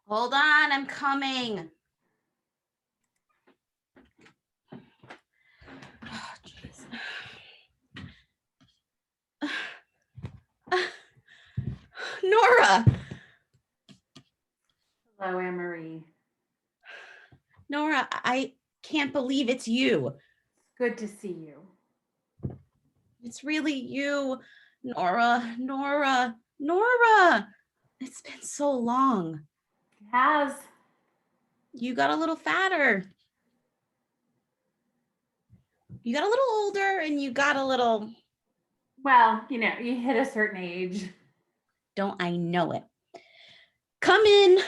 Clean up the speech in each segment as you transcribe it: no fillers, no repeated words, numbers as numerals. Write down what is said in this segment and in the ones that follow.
Hold on, I'm coming. Oh, jeez. Nora! Hello, Anne-Marie. Nora, I can't believe it's you. Good to see you. It's really you. Nora. It's been so long. It has. You got a little fatter. You got a little older and you got a little... Well, you hit a certain age. Don't I know it? Come in.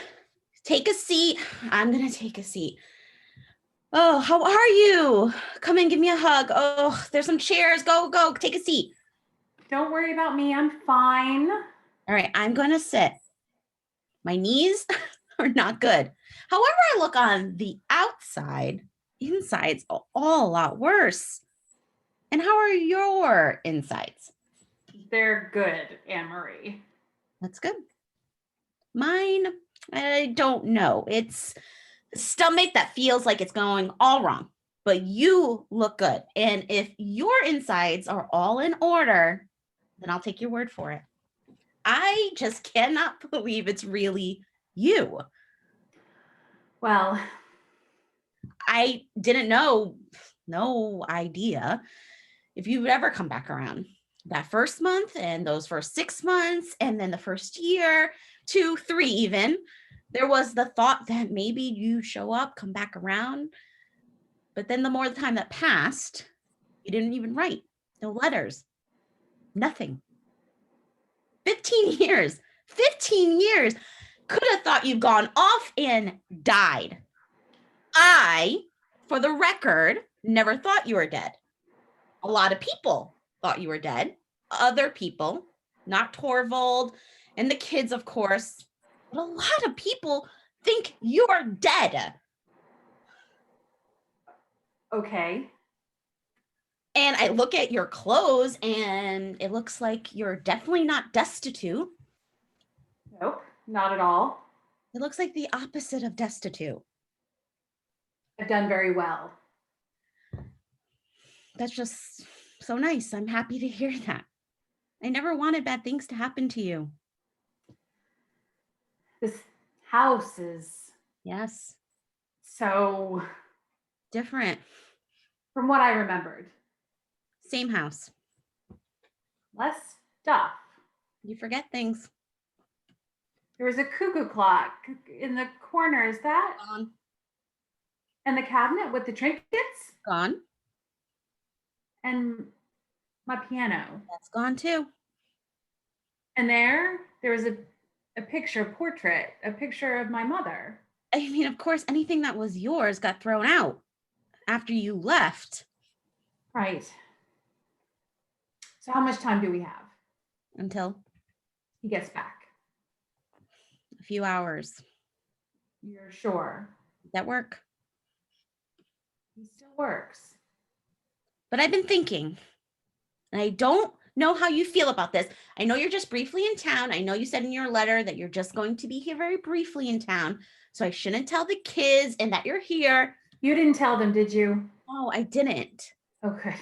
Take a seat. I'm going to take a seat. Oh, how are you? Come in, give me a hug. Oh, there's some chairs. Go, take a seat. Don't worry about me. I'm fine. All right, I'm going to sit. My knees are not good. However, I look on the outside, inside's all a lot worse. And how are your insides? They're good, Anne-Marie. That's good. Mine, I don't know. It's stomach that feels like it's going all wrong, but you look good. And if your insides are all in order, then I'll take your word for it. I just cannot believe it's really you. Well, I didn't know, no idea if you would ever come back around. That first month and those first 6 months, and then the first year, 2, 3 even, there was the thought that maybe you show up, come back around. But then the more the time that passed, you didn't even write. No letters, nothing. 15 years, 15 years. Could have thought you'd gone off and died. I, for the record, never thought you were dead. A lot of people thought you were dead. Other people, not Torvald and the kids, of course, but a lot of people think you're dead. okay. And I look at your clothes and it looks like you're definitely not destitute. Nope, not at all. It looks like the opposite of destitute. I've done very well. That's just so nice. I'm happy to hear that. I never wanted bad things to happen to you. This house is Yes, so different. from what I remembered. Same house. Less stuff. You forget things. There was a cuckoo clock in the corner. Is that? Gone. And the cabinet with the trinkets? Gone. And my piano. That's gone too. And there was a picture, portrait, a picture of my mother. I mean, of course, anything that was yours got thrown out after you left. Right. So how much time do we have? Until He gets back. a few hours. You're sure? That work. He still works. But I've been thinking, and I don't know how you feel about this. I know you're just briefly in town. I know you said in your letter that you're just going to be here very briefly in town. So I shouldn't tell the kids and that you're here. You didn't tell them, did you? No, I didn't. Okay.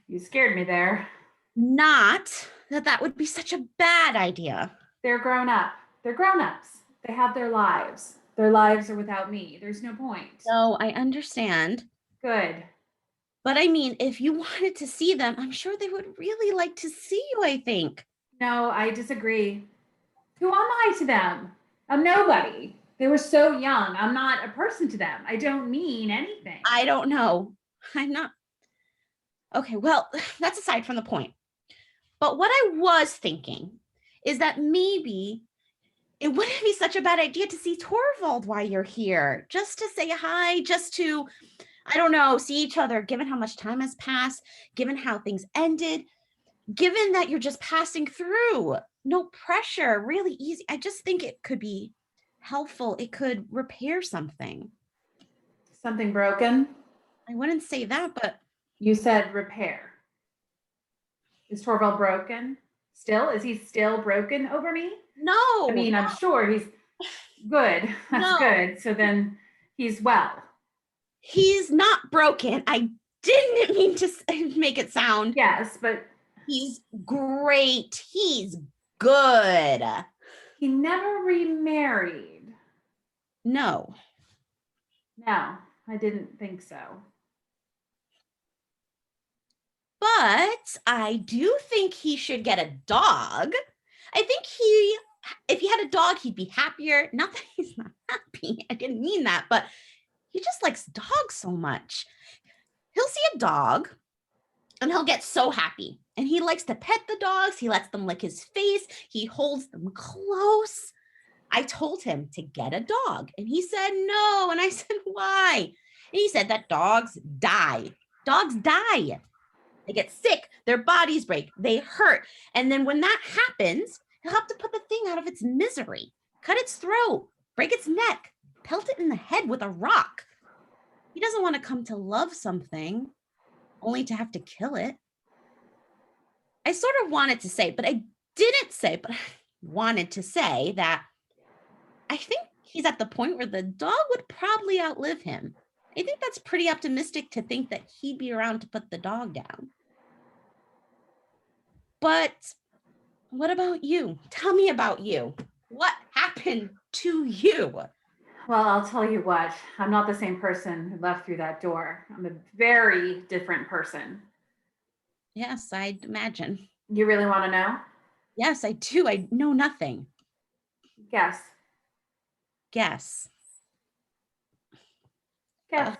You scared me there. Not that would be such a bad idea. They're grown up. They're grown-ups. They have their lives. Their lives are without me. There's no point. So I understand. Good. But I mean, if you wanted to see them, I'm sure they would really like to see you, I think. No, I disagree. Who am I to them? I'm nobody. They were so young. I'm not a person to them. I don't mean anything. I don't know. I'm not. Okay, well, that's aside from the point. But what I was thinking is that maybe it wouldn't be such a bad idea to see Torvald while you're here, just to say hi, just to, I don't know, see each other, given how much time has passed, given how things ended, given that you're just passing through, no pressure, really easy. I just think it could be helpful. It could repair something. Something broken? I wouldn't say that, but You said repair. Is Torvald broken? Still? Is he still broken over me? no. I mean, I'm sure he's Good. That's No, good. So then he's well. he's not broken. I didn't mean to make it sound. Yes, but He's great. He's good. he never remarried. No. No, I didn't think so. But I do think he should get a dog. I think he, if he had a dog, he'd be happier. Not that he's not happy. I didn't mean that, but he just likes dogs so much. He'll see a dog and he'll get so happy. And he likes to pet the dogs. He lets them lick his face. He holds them close. I told him to get a dog and he said no. And I said, why? And he said that dogs die. Dogs die. They get sick, their bodies break, they hurt. And then when that happens, he'll have to put the thing out of its misery, cut its throat, break its neck, pelt it in the head with a rock. He doesn't want to come to love something only to have to kill it. I sort of wanted to say, but I didn't say, but I wanted to say that I think he's at the point where the dog would probably outlive him. I think that's pretty optimistic to think that he'd be around to put the dog down. But what about you? Tell me about you. What happened to you? Well, I'll tell you what, I'm not the same person who left through that door. I'm a very different person. Yes, I'd imagine. You really want to know? Yes, I do. I know nothing. Guess. Guess. Guess.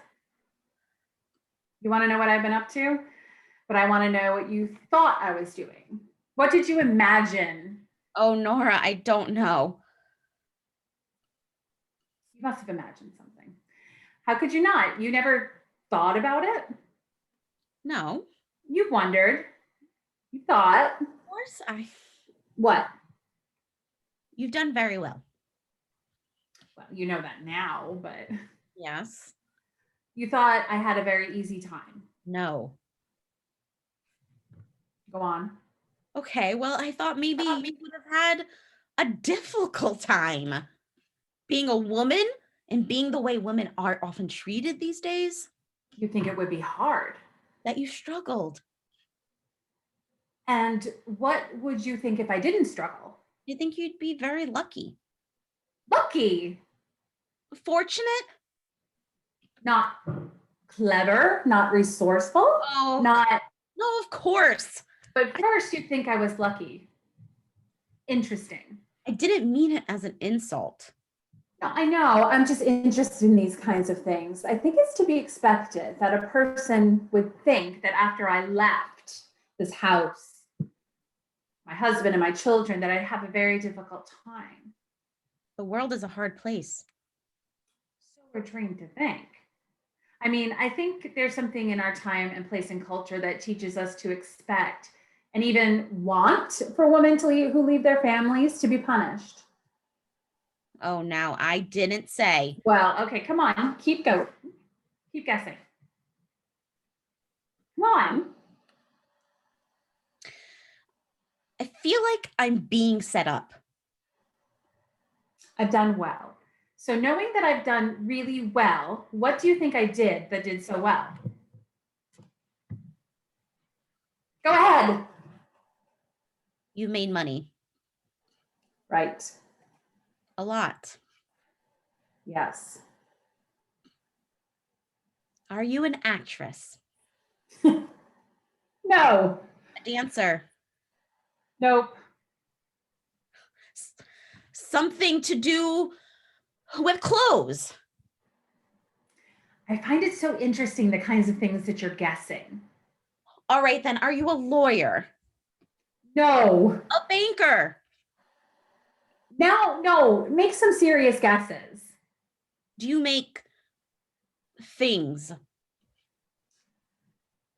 You want to know what I've been up to? But I want to know what you thought I was doing. What did you imagine? Oh, Nora, I don't know. You must have imagined something. How could you not? You never thought about it? No. You wondered. You thought. Of course, What? You've done very well. Well, you know that now, but Yes. you thought I had a very easy time. No. Go on. Okay, well, I thought maybe you would have had a difficult time being a woman and being the way women are often treated these days, You think it would be hard. that you struggled. And what would you think if I didn't struggle? I think you'd be very lucky. Lucky, Fortunate? not clever, not resourceful, Oh, not. no, of course. But first, you'd think I was lucky. Interesting. I didn't mean it as an insult. No, I know. I'm just interested in these kinds of things. I think it's to be expected that a person would think that after I left this house, my husband and my children, that I'd have a very difficult time. The world is a hard place. So we're trained to think. I mean, I think there's something in our time and place and culture that teaches us to expect and even want for women to who leave their families to be punished. Oh, now I didn't say. Well, okay, come on, keep going. Keep guessing. Come on. I feel like I'm being set up. I've done well. So knowing that I've done really well, what do you think I did that did so well? Go ahead. You made money. Right. A lot. Yes. Are you an actress? No. A dancer? Nope. Something to do with clothes? I find it so interesting the kinds of things that you're guessing. All right, then. Are you a lawyer? No. A banker? Now, no. Make some serious guesses. Do you make things?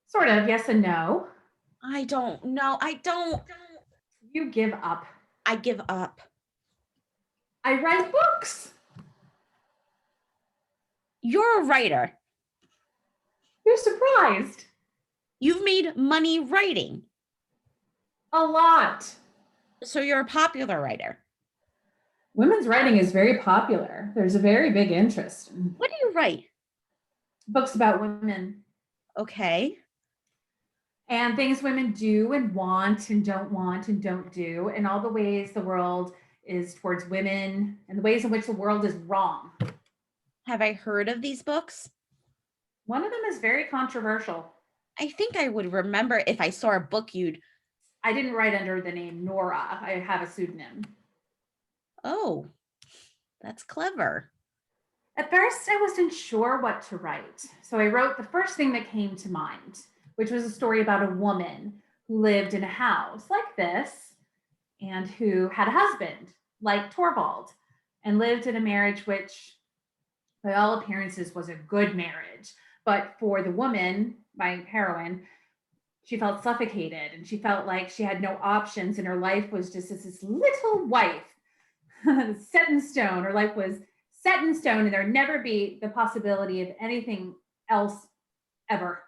Sort of. Yes and no. I don't know. I don't. You give up. I give up. I write books. You're a writer. You're surprised. You've made money writing. A lot. So you're a popular writer. Women's writing is very popular. There's a very big interest in What do you write? books about women Okay. and things women do and want and don't do, and all the ways the world is towards women and the ways in which the world is wrong. Have I heard of these books? One of them is very controversial. I think I would remember if I saw a book you'd. I didn't write under the name Nora. I have a pseudonym. Oh, that's clever. At first, I wasn't sure what to write. So I wrote the first thing that came to mind, which was a story about a woman who lived in a house like this and who had a husband like Torvald and lived in a marriage which, by all appearances, was a good marriage. But for the woman, my heroine, she felt suffocated and she felt like she had no options and her life was just this little wife set in stone. Her life was set in stone and there would never be the possibility of anything else ever.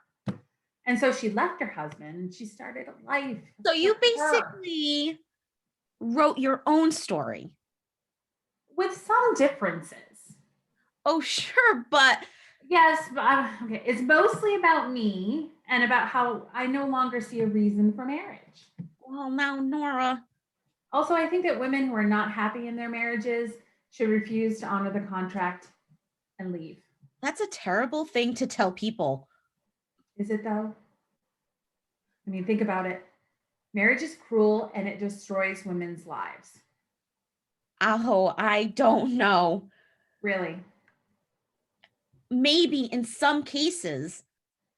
And so she left her husband and she started a life. So you for her, basically wrote your own story. with some differences. Oh, sure, but Yes, but okay. It's mostly about me and about how I no longer see a reason for marriage. well, now Nora, Also, I think that women who are not happy in their marriages should refuse to honor the contract and leave. that's a terrible thing to tell people. Is it though? I mean, think about it. Marriage is cruel and it destroys women's lives. Oh, I don't know. Really. Maybe in some cases,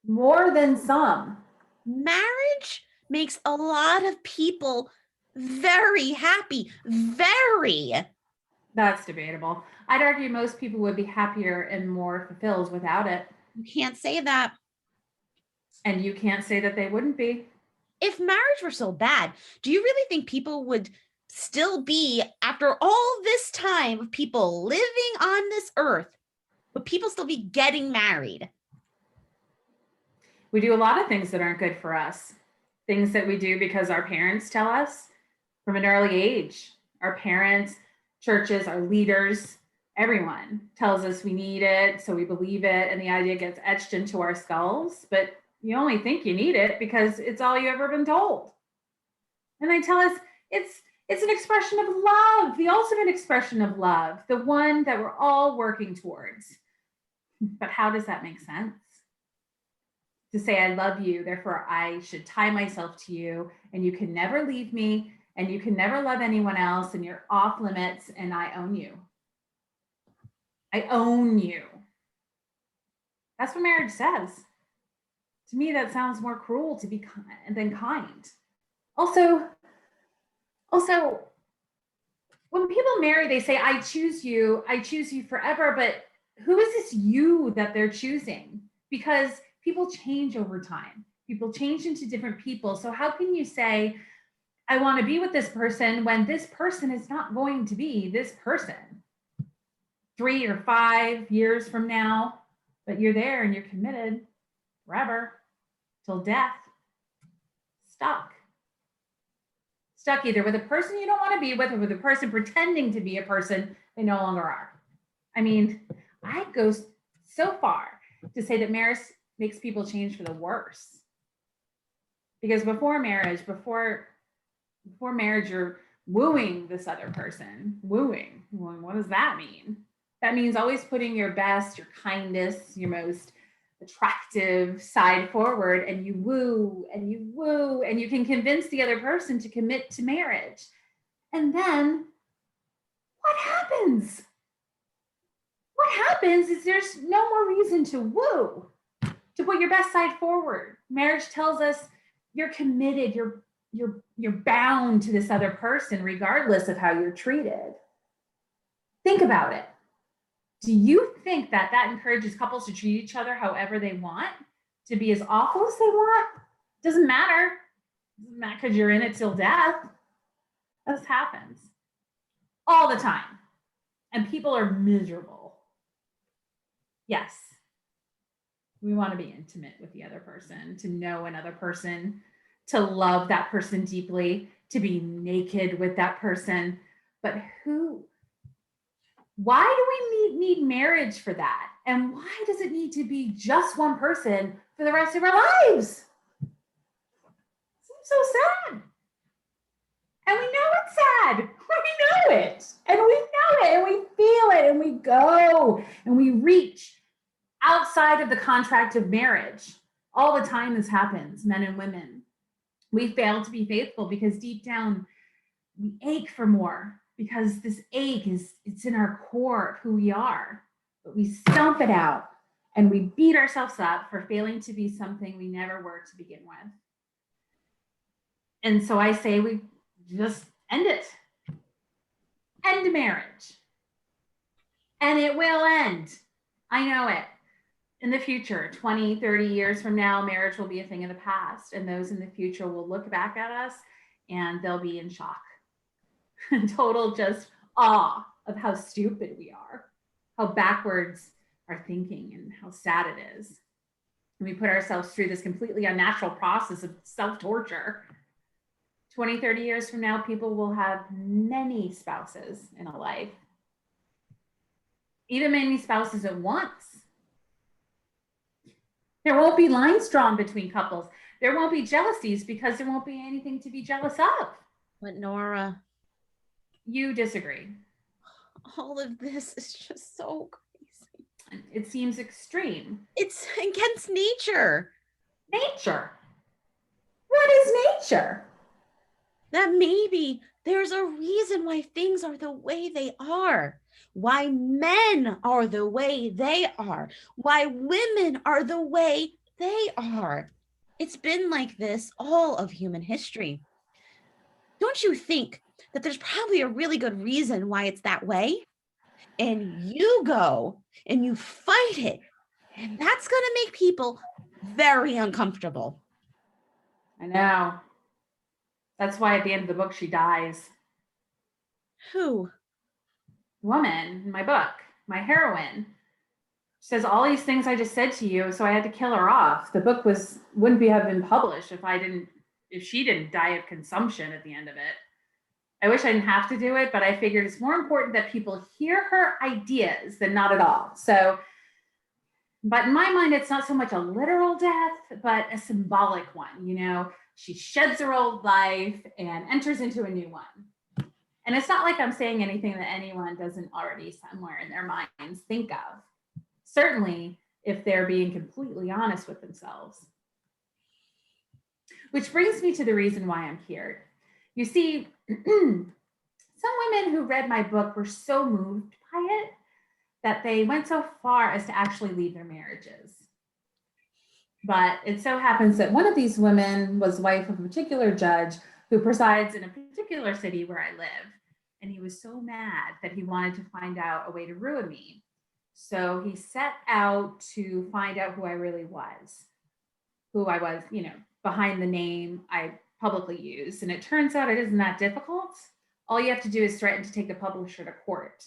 More than some. marriage makes a lot of people very happy. Very. That's debatable. I'd argue most people would be happier and more fulfilled without it. You can't say that. And you can't say that they wouldn't be. If marriage were so bad, do you really think people would still be, after all this time of people living on this earth, would people still be getting married? We do a lot of things that aren't good for us. Things that we do because our parents tell us from an early age. Our parents, churches, our leaders, everyone tells us we need it, so we believe it, and the idea gets etched into our skulls. But you only think you need it because it's all you've ever been told. And they tell us it's an expression of love, the ultimate expression of love, the one that we're all working towards. But how does that make sense? To say, I love you, therefore I should tie myself to you, and you can never leave me, and you can never love anyone else, and you're off limits, and I own you. I own you. That's what marriage says. To me, that sounds more cruel to be kind than kind. Also, when people marry, they say, I choose you forever, but who is this you that they're choosing? Because people change over time. People change into different people. So how can you say, I want to be with this person when this person is not going to be this person 3 or 5 years from now, but you're there and you're committed forever till death, stuck either with a person you don't want to be with or with a person pretending to be a person they no longer are. I mean, I go so far to say that marriage makes people change for the worse. Because before marriage, you're wooing this other person. Wooing. What does that mean? That means always putting your best, your kindest, your most attractive side forward, and you woo and you woo, and you can convince the other person to commit to marriage. And then what happens? What happens is there's no more reason to woo, to put your best side forward. Marriage tells us you're committed, you're bound to this other person regardless of how you're treated. Think about it. Do you think that encourages couples to treat each other however they want, to be as awful as they want? Doesn't matter. Doesn't matter because you're in it till death. This happens all the time. And people are miserable. Yes, we want to be intimate with the other person, to know another person, to love that person deeply, to be naked with that person. But who Why do we need marriage for that? And why does it need to be just one person for the rest of our lives? Seems so sad. And we know it's sad. We know it. And we know it. And we feel it. And we go and we reach outside of the contract of marriage. All the time this happens, men and women. We fail to be faithful because deep down we ache for more, because this ache it's in our core of who we are. But we stomp it out and we beat ourselves up for failing to be something we never were to begin with. And so I say we just end it. End marriage. And it will end. I know it. In the future, 20, 30 years from now, marriage will be a thing of the past. And those in the future will look back at us and they'll be in shock. Total just awe of how stupid we are, how backwards our thinking, and how sad it is. And we put ourselves through this completely unnatural process of self-torture. 20, 30 years from now, people will have many spouses in a life, even many spouses at once. There won't be lines drawn between couples. There won't be jealousies because there won't be anything to be jealous of. But Nora, you disagree. All of this is just so crazy. It seems extreme. It's against nature. Nature? What is nature? That maybe there's a reason why things are the way they are. Why men are the way they are, why women are the way they are. It's been like this all of human history. Don't you think that there's probably a really good reason why it's that way? And you go and you fight it, and that's going to make people very uncomfortable. I know. That's why at the end of the book, she dies. Who? Woman in my book, my heroine. She says all these things I just said to you, so I had to kill her off. The book wouldn't have been published if she didn't die of consumption at the end of it. I wish I didn't have to do it, but I figured it's more important that people hear her ideas than not at all. So, but in my mind, it's not so much a literal death, but a symbolic one. You know, she sheds her old life and enters into a new one. And it's not like I'm saying anything that anyone doesn't already somewhere in their minds think of. Certainly, if they're being completely honest with themselves. Which brings me to the reason why I'm here. You see, some women who read my book were so moved by it that they went so far as to actually leave their marriages. But it so happens that one of these women was wife of a particular judge who presides in a particular city where I live. And he was so mad that he wanted to find out a way to ruin me. So he set out to find out who I really was, who I was, you know, behind the name I publicly used. And it turns out it isn't that difficult. All you have to do is threaten to take the publisher to court.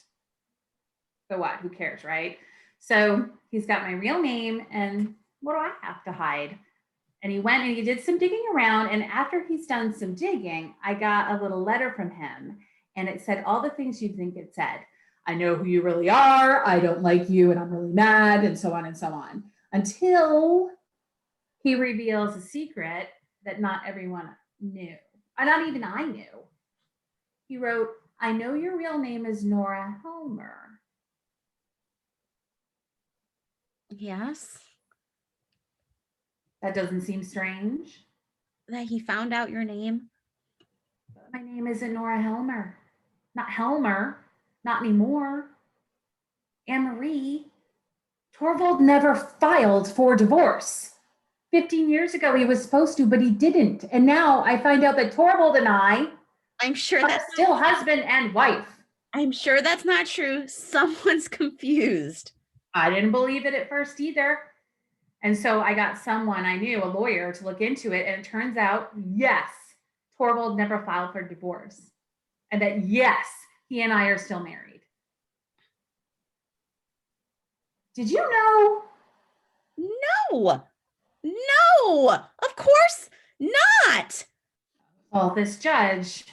So what? Who cares, right? So he's got my real name, and what do I have to hide? And he went and he did some digging around. And after he's done some digging, I got a little letter from him. And it said all the things you'd think it said. I know who you really are. I don't like you and I'm really mad, and so on and so on. Until he reveals a secret that not everyone knew. Not even I knew. He wrote, I know your real name is Nora Helmer. Yes. That doesn't seem strange. That he found out your name? My name isn't Nora Helmer. Not Helmer. Not anymore. Anne-Marie. Torvald never filed for divorce. 15 years ago, he was supposed to, but he didn't. And now I find out that Torvald and I I'm sure are that's still husband and wife. I'm sure that's not true. Someone's confused. I didn't believe it at first either. And so I got someone I knew, a lawyer, to look into it. And it turns out, yes, Torvald never filed for divorce. And that, yes, he and I are still married. Did you know? No, of course not. Well, this judge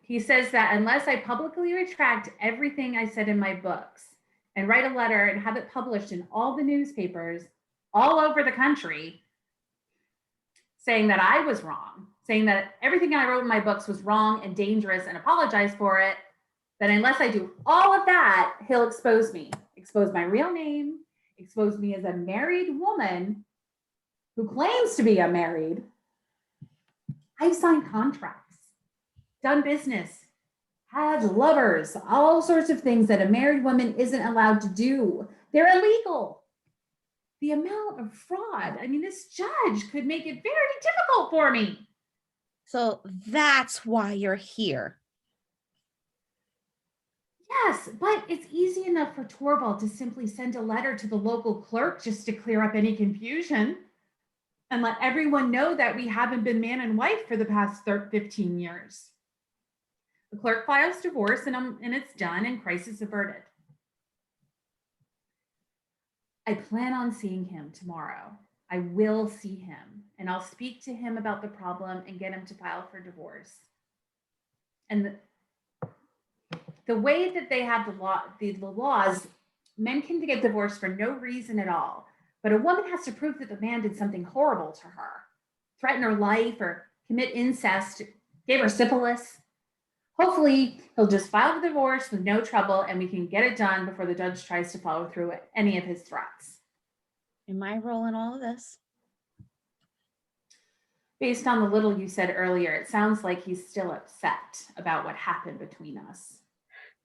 He says that unless I publicly retract everything I said in my books and write a letter and have it published in all the newspapers all over the country, saying that I was wrong, saying that everything I wrote in my books was wrong and dangerous and apologize for it, then unless I do all of that, he'll expose me, expose my real name, expose me as a married woman who claims to be unmarried. I've signed contracts, done business, had lovers, all sorts of things that a married woman isn't allowed to do. They're illegal. The amount of fraud, I mean, this judge could make it very difficult for me. So that's why you're here. Yes, but it's easy enough for Torvald to simply send a letter to the local clerk just to clear up any confusion and let everyone know that we haven't been man and wife for the past 15 years. The clerk files divorce and it's done and crisis averted. I plan on seeing him tomorrow. I will see him and I'll speak to him about the problem and get him to file for divorce. And the way that they have the laws, men can get divorced for no reason at all. But a woman has to prove that the man did something horrible to her, threaten her life or commit incest, gave her syphilis. Hopefully, he'll just file the divorce with no trouble and we can get it done before the judge tries to follow through with any of his threats. And my role in all of this? Based on the little you said earlier, it sounds like he's still upset about what happened between us.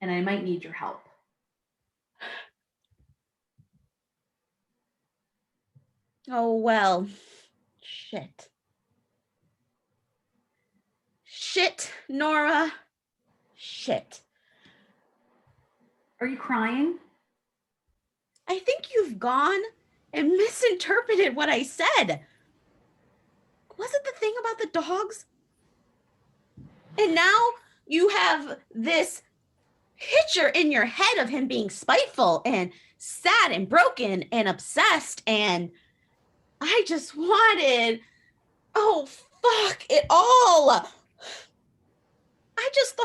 And I might need your help. Oh, well, shit. Shit, Nora. Shit. Are you crying? I think you've gone and misinterpreted what I said. Wasn't the thing about the dogs? And now you have this picture in your head of him being spiteful and sad and broken and obsessed. And I just wanted, oh, fuck it all. I just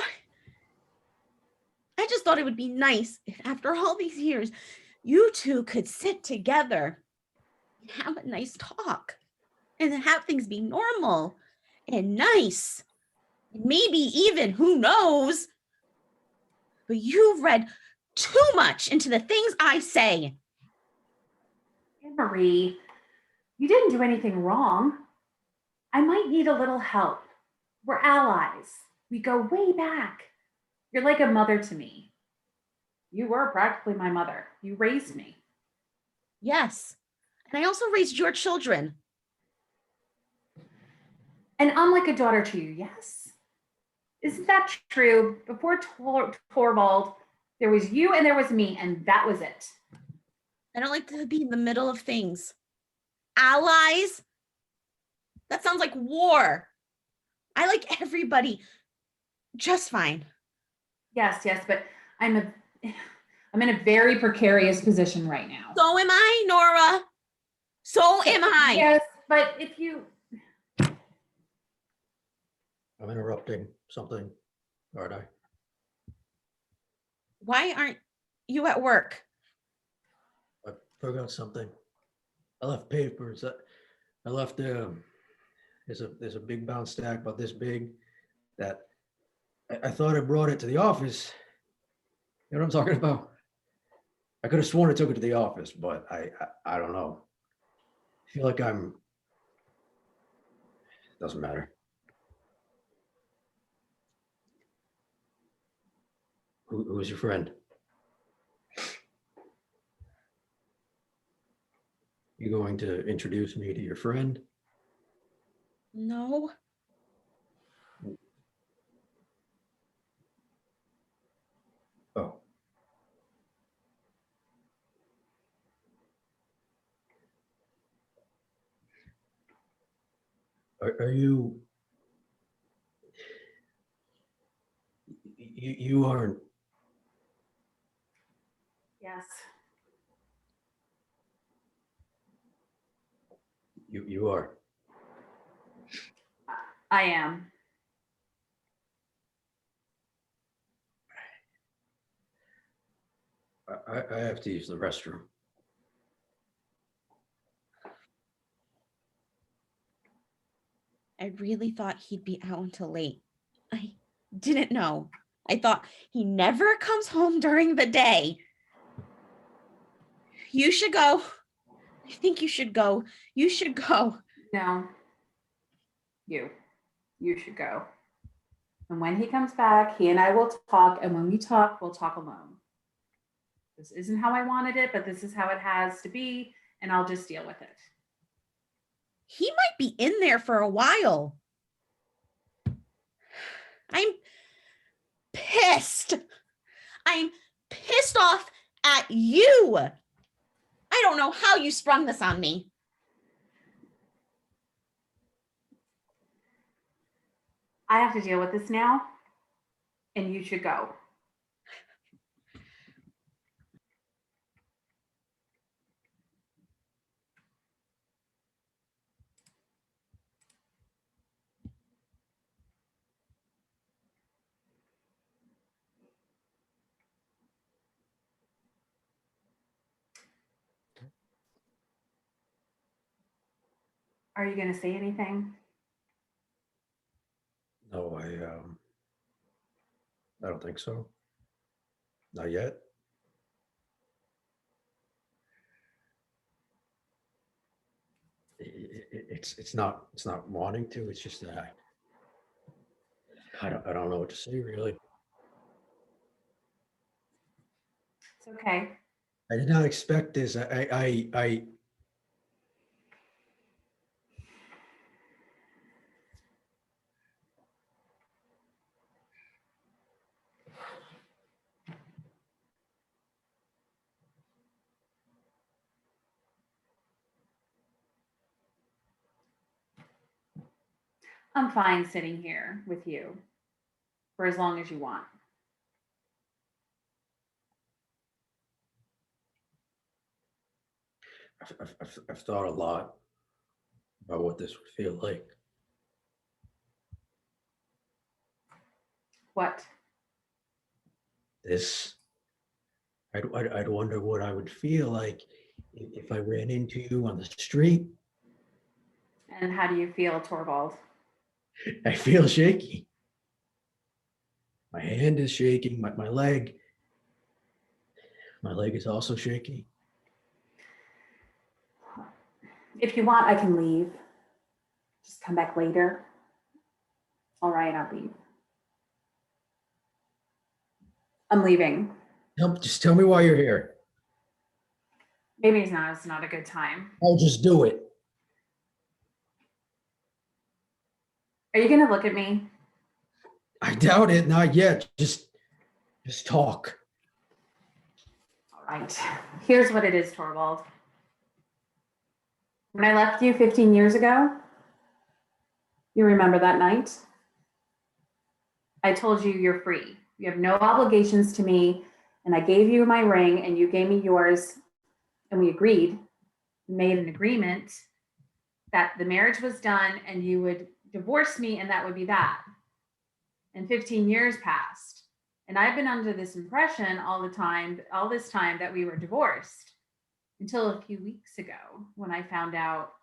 thought it would be nice if after all these years, you two could sit together and have a nice talk and have things be normal and nice. Maybe even, who knows? But you've read too much into the things I say. Anne-Marie, you didn't do anything wrong. I might need a little help. We're allies. We go way back. You're like a mother to me. You were practically my mother. You raised me. Yes. And I also raised your children. And I'm like a daughter to you, yes? Isn't that true? Before Torvald, there was you and there was me, and that was it. I don't like to be in the middle of things. Allies? That sounds like war. I like everybody just fine. Yes, but I'm in a very precarious position right now. So am I, Nora. So am I. Yes, but if you... I'm interrupting something, aren't I? Why aren't you at work? I forgot something. I left papers. I left there's a big bound stack about this big that I thought I brought it to the office. You know what I'm talking about? I could have sworn I took it to the office, but I don't know. I feel like doesn't matter. Who's your friend? You going to introduce me to your friend? No. Oh. Are you aren't. Yes. You are. I am. I have to use the restroom. I really thought he'd be out until late. I didn't know. I thought he never comes home during the day. You should go. I think you should go. You should go. No, you should go. And when he comes back, he and I will talk. And when we talk, we'll talk alone. This isn't how I wanted it, but this is how it has to be. And I'll just deal with it. He might be in there for a while. I'm pissed. I'm pissed off at you. I don't know how you sprung this on me. I have to deal with this now. And you should go. Are you going to say anything? No, I don't think so. Not yet. It's not wanting to. It's just that I don't know what to say really. It's okay. I did not expect this. I I'm fine sitting here with you for as long as you want. I've thought a lot about what this would feel like. What? This, I'd wonder what I would feel like if I ran into you on the street. And how do you feel, Torvald? I feel shaky. My hand is shaking. My leg is also shaky. If you want, I can leave. Just come back later. All right, I'll leave. I'm leaving. Just tell me why you're here. Maybe it's not a good time. I'll just do it. Are you going to look at me? I doubt it. Not yet. Just talk. All right. Here's what it is, Torvald. When I left you 15 years ago, you remember that night? I told you you're free. You have no obligations to me. And I gave you my ring and you gave me yours. And we agreed, made an agreement that the marriage was done and you would divorce me and that would be that. And 15 years passed. And I've been under this impression all this time that we were divorced until a few weeks ago when I found out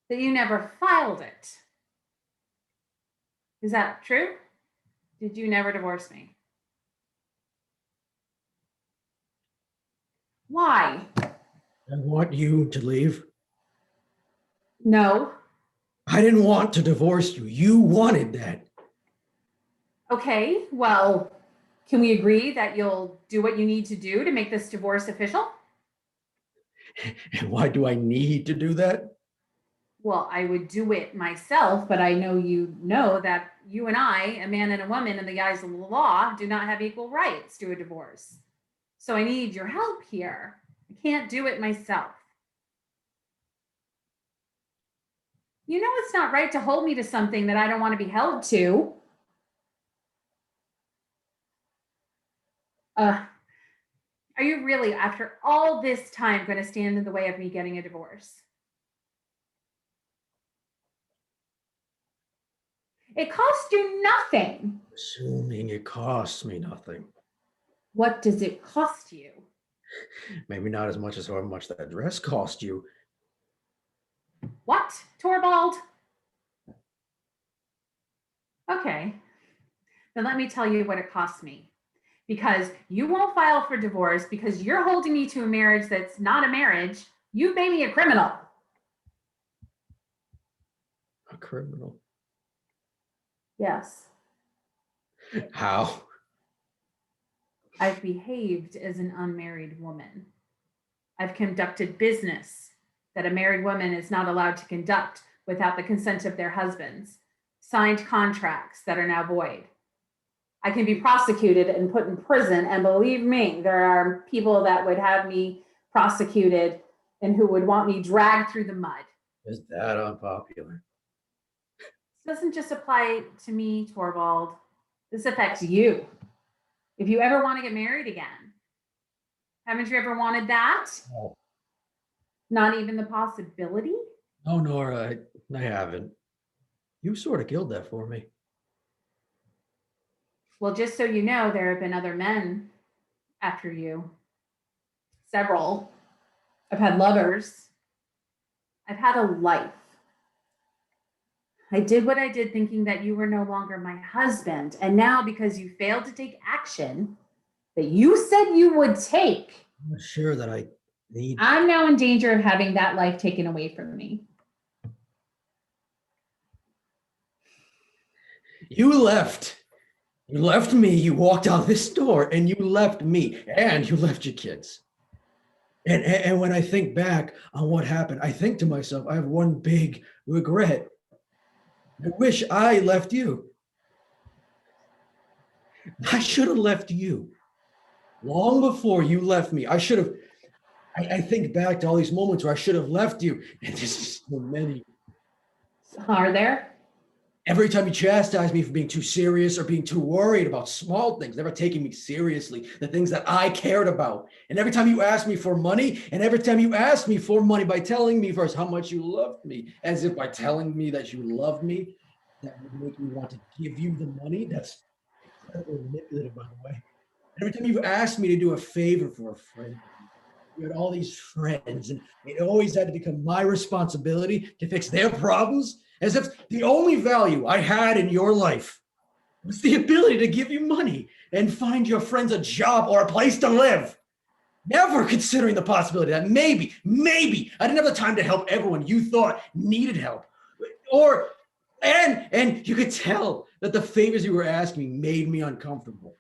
that you never filed it. Is that true? Did you never divorce me? Why? I want you to leave. No. I didn't want to divorce you. You wanted that. Okay, well, can we agree that you'll do what you need to do to make this divorce official? And why do I need to do that? Well, I would do it myself, but I know you know that you and I, a man and a woman in the eyes of the law, do not have equal rights to a divorce. So I need your help here. I can't do it myself. You know it's not right to hold me to something that I don't want to be held to. Are you really, after all this time, going to stand in the way of me getting a divorce? It cost you nothing. Assuming it costs me nothing. What does it cost you? Maybe not as much as how much that dress cost you. What, Torvald? Okay, then let me tell you what it cost me. Because you won't file for divorce because you're holding me to a marriage that's not a marriage. You've made me a criminal. A criminal. Yes, How? I've behaved as an unmarried woman. I've conducted business that a married woman is not allowed to conduct without the consent of their husbands, signed contracts that are now void. I can be prosecuted and put in prison, and believe me, there are people that would have me prosecuted and who would want me dragged through the mud. Is that unpopular? This doesn't just apply to me, Torvald. This affects you. If you ever want to get married again, haven't you ever wanted that? No. Not even the possibility? No, Nora, I haven't. You sort of killed that for me. Well, just so you know, there have been other men after you. Several. I've had lovers. I've had a life. I did what I did thinking that you were no longer my husband. And now, because you failed to take action that you said you would take, I'm not sure that I need. I'm now in danger of having that life taken away from me. You left. You left me. You walked out this door and you left me and you left your kids. And when I think back on what happened, I think to myself, I have one big regret. I wish I left you. I should have left you long before you left me. I should have. I think back to all these moments where I should have left you, and there's just so many. Are there? Every time you chastise me for being too serious or being too worried about small things, never taking me seriously, the things that I cared about. And every time you asked me for money, and every time you asked me for money by telling me first how much you loved me, as if by telling me that you loved me, that would make me want to give you the money. That's incredibly manipulative, by the way. Every time you asked me to do a favor for a friend, you had all these friends, and it always had to become my responsibility to fix their problems, as if the only value I had in your life was the ability to give you money and find your friends a job or a place to live. Never considering the possibility that maybe I didn't have the time to help everyone you thought needed help. And you could tell that the favors you were asking me made me uncomfortable.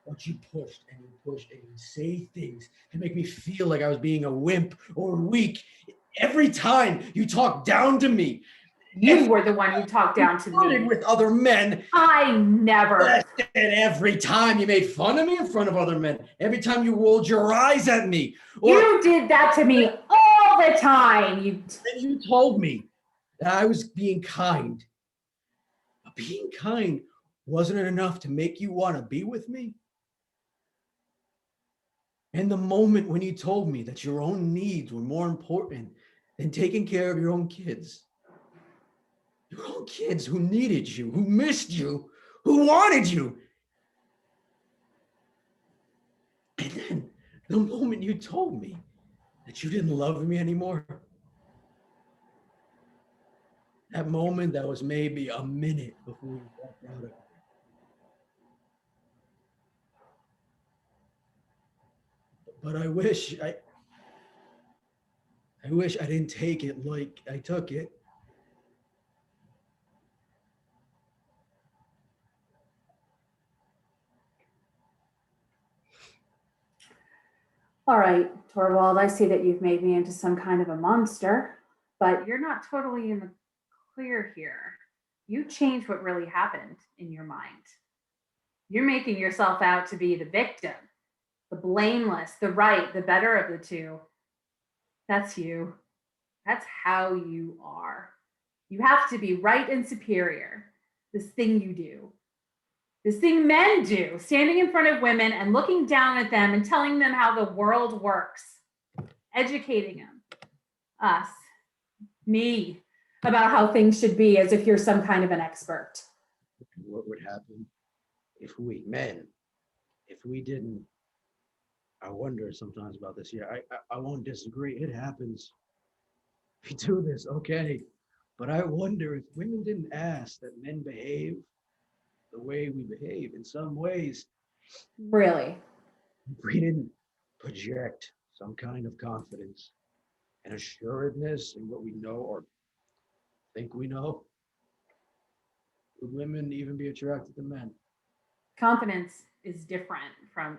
But you pushed and you say things to make me feel like I was being a wimp or weak. Every time you talked down to me, You were the one who talked down to flirted me. with other men. I never. And every time you made fun of me in front of other men, every time you rolled your eyes at me, You did that to me all the time. you told me that I was being kind. But being kind wasn't it enough to make you want to be with me? And the moment when you told me that your own needs were more important than taking care of your own kids who needed you, who missed you, who wanted you. And then the moment you told me that you didn't love me anymore, that moment that was maybe a minute before we walked out of it. But I wish I didn't take it like I took it. All right, Torvald, I see that you've made me into some kind of a monster, but you're not totally in the clear here. You changed what really happened in your mind. You're making yourself out to be the victim, the blameless, the right, the better of the two. That's you. That's how you are. You have to be right and superior. This thing you do. This thing men do, standing in front of women and looking down at them and telling them how the world works, educating them, us, me, about how things should be as if you're some kind of an expert. What would happen if we men, if we didn't I wonder sometimes about this. Yeah, I won't disagree. It happens. We do this, okay. But I wonder if women didn't ask that men behave the way we behave. In some ways, Really? if we didn't project some kind of confidence and assuredness in what we know or think we know, would women even be attracted to men? Confidence is different from,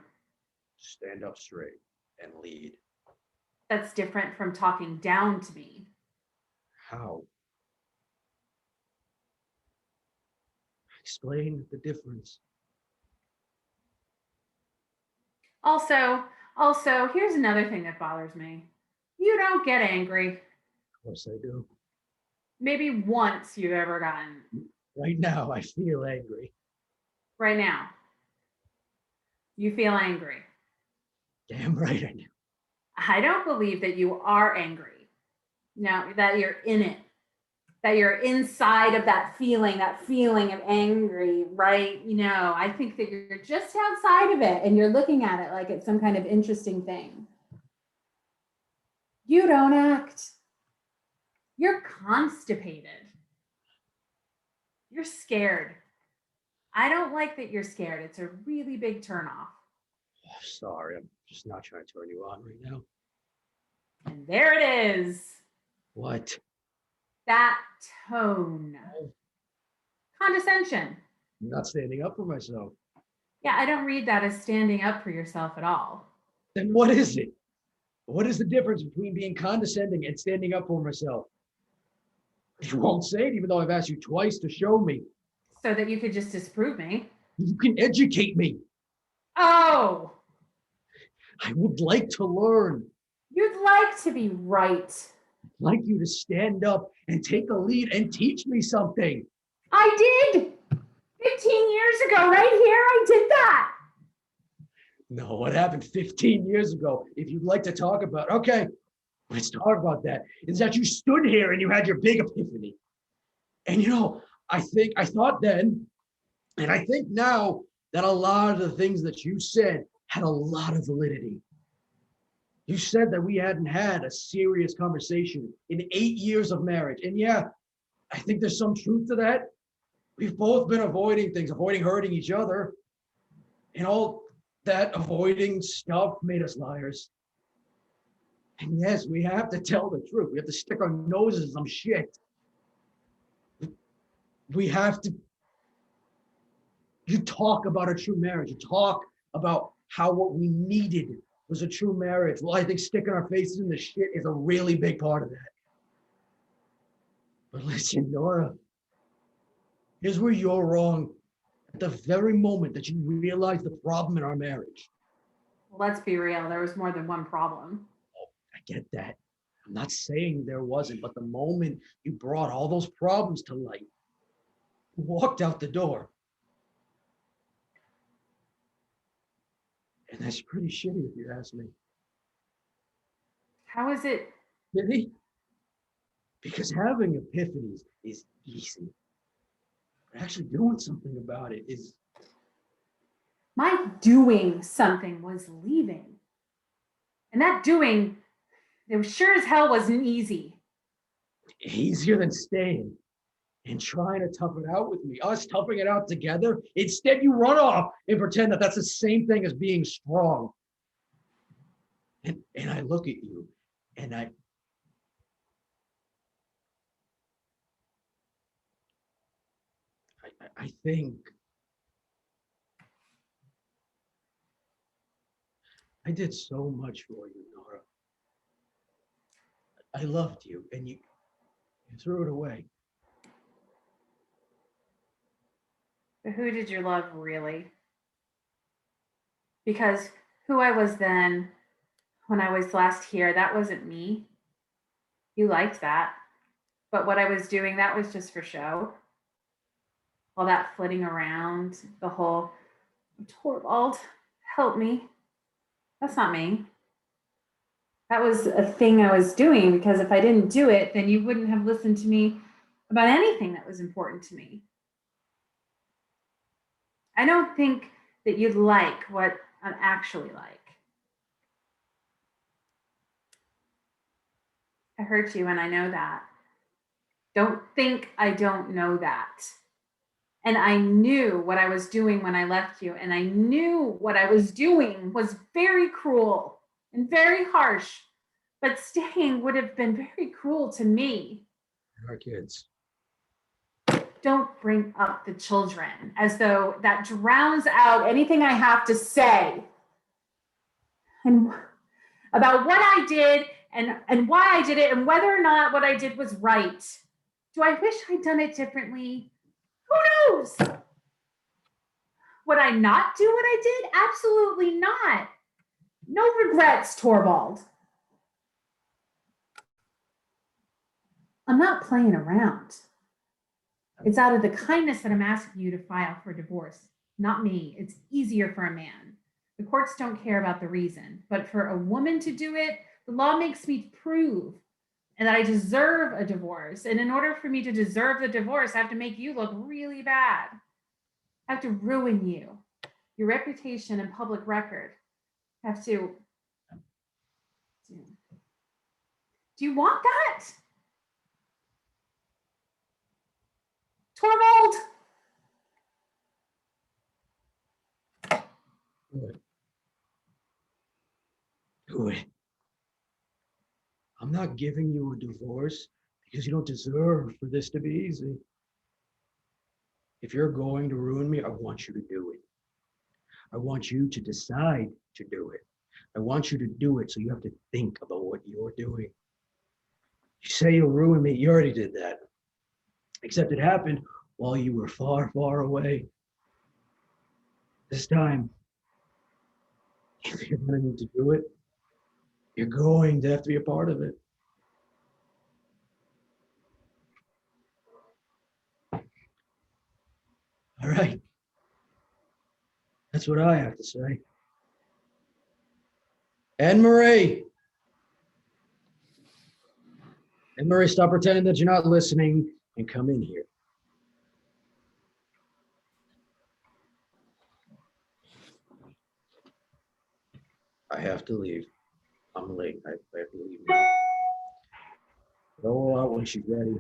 Stand up straight and lead. that's different from talking down to me. How? Explain the difference. Also, here's another thing that bothers me. You don't get angry. Of course I do. Maybe once you've ever gotten. Right now, I feel angry. Right now, you feel angry. Damn right I do. I don't believe that you are angry. Now that you're in it, that you're inside of that feeling of angry, right? I think that you're just outside of it and you're looking at it like it's some kind of interesting thing. You don't act. You're constipated. You're scared. I don't like that you're scared. It's a really big turnoff. Oh, sorry, I'm just not trying to turn you on right now. And there it is. What? That tone. Condescension. I'm not standing up for myself. Yeah, I don't read that as standing up for yourself at all. Then what is it? What is the difference between being condescending and standing up for myself? You won't say it, even though I've asked you twice to show me. So that you could just disprove me. You can educate me. Oh, I would like to learn. you'd like to be right. I'd like you to stand up and take a lead and teach me something. I did. 15 years ago, right here, I did that. No, what happened 15 years ago? If you'd like to talk about, okay, let's talk about that. Is that you stood here and you had your big epiphany. And I thought then, and I think now that a lot of the things that you said had a lot of validity. You said that we hadn't had a serious conversation in 8 years of marriage. And yeah, I think there's some truth to that. We've both been avoiding things, avoiding hurting each other. And all that avoiding stuff made us liars. And yes, we have to tell the truth. We have to stick our noses in some shit. We have to. You talk about a true marriage. You talk about how what we needed was a true marriage. Well, I think sticking our faces in the shit is a really big part of that. But listen, Nora, here's where you're wrong. At the very moment that you realize the problem in our marriage. Let's be real, there was more than one problem. I get that. I'm not saying there wasn't, but the moment you brought all those problems to light, you walked out the door. And that's pretty shitty if you ask me. How is it? Shitty? Because having epiphanies is easy. But actually doing something about it is. My doing something was leaving. And that doing, it sure as hell wasn't easy. Easier than staying and trying to tough it out with me, us toughing it out together. Instead, you run off and pretend that that's the same thing as being strong. And I look at you and I think I did so much for you, Nora. I loved you and you threw it away. But who did you love really? Because who I was then, when I was last here, that wasn't me. You liked that. But what I was doing, that was just for show. All that flitting around, the whole Torvald, help me. That's not me. That was a thing I was doing because if I didn't do it, then you wouldn't have listened to me about anything that was important to me. I don't think that you'd like what I'm actually like. I hurt you, and I know that. Don't think I don't know that. And I knew what I was doing when I left you, and I knew what I was doing was very cruel and very harsh, but staying would have been very cruel to me. Our kids. Don't bring up the children as though that drowns out anything I have to say. And about what I did and why I did it and whether or not what I did was right. Do I wish I'd done it differently? Who knows? Would I not do what I did? Absolutely not. No regrets, Torvald. I'm not playing around. It's out of the kindness that I'm asking you to file for divorce, not me. It's easier for a man. The courts don't care about the reason, but for a woman to do it, the law makes me prove and that I deserve a divorce. And in order for me to deserve the divorce, I have to make you look really bad. I have to ruin you, your reputation and public record. I have to. Do you want that? Torvald! Do it. I'm not giving you a divorce because you don't deserve for this to be easy. If you're going to ruin me, I want you to do it. I want you to decide to do it. I want you to do it so you have to think about what you're doing. You say you'll ruin me, you already did that. Except it happened while you were far, far away. This time, if you're going to need to do it, you're going to have to be a part of it. All right. That's what I have to say. Anne-Marie. Anne-Marie, stop pretending that you're not listening and come in here. I have to leave. I'm late. I have to leave now. Go out when she's ready.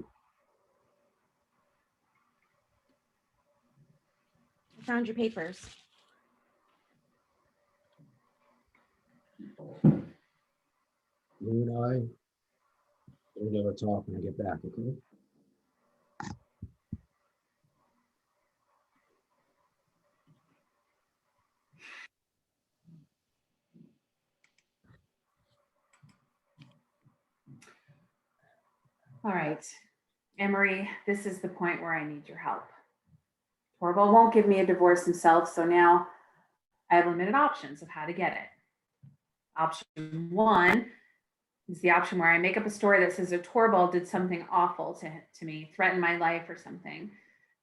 I found your papers. You and I, we'll never talk when I get back, okay? All right, Anne-Marie, this is the point where I need your help. Torvald won't give me a divorce himself, so now I have limited options of how to get it. Option one is the option where I make up a story that says that Torvald did something awful to me, threatened my life or something,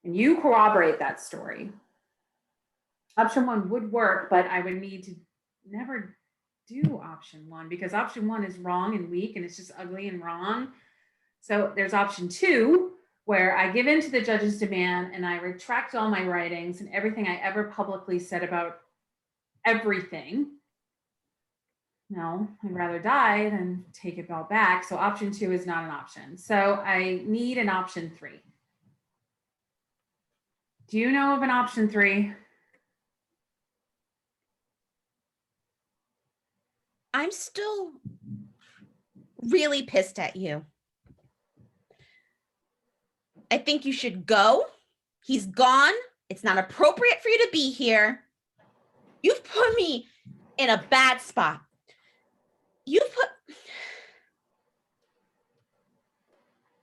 and you corroborate that story. Option one would work, but I would need to never do option one because option one is wrong and weak and it's just ugly and wrong. So there's option two, where I give in to the judge's demand and I retract all my writings and everything I ever publicly said about everything. No, I'd rather die than take it all back. So option two is not an option. So I need an option three. Do you know of an option three? I'm still really pissed at you. I think you should go. He's gone. It's not appropriate for you to be here. You've put me in a bad spot.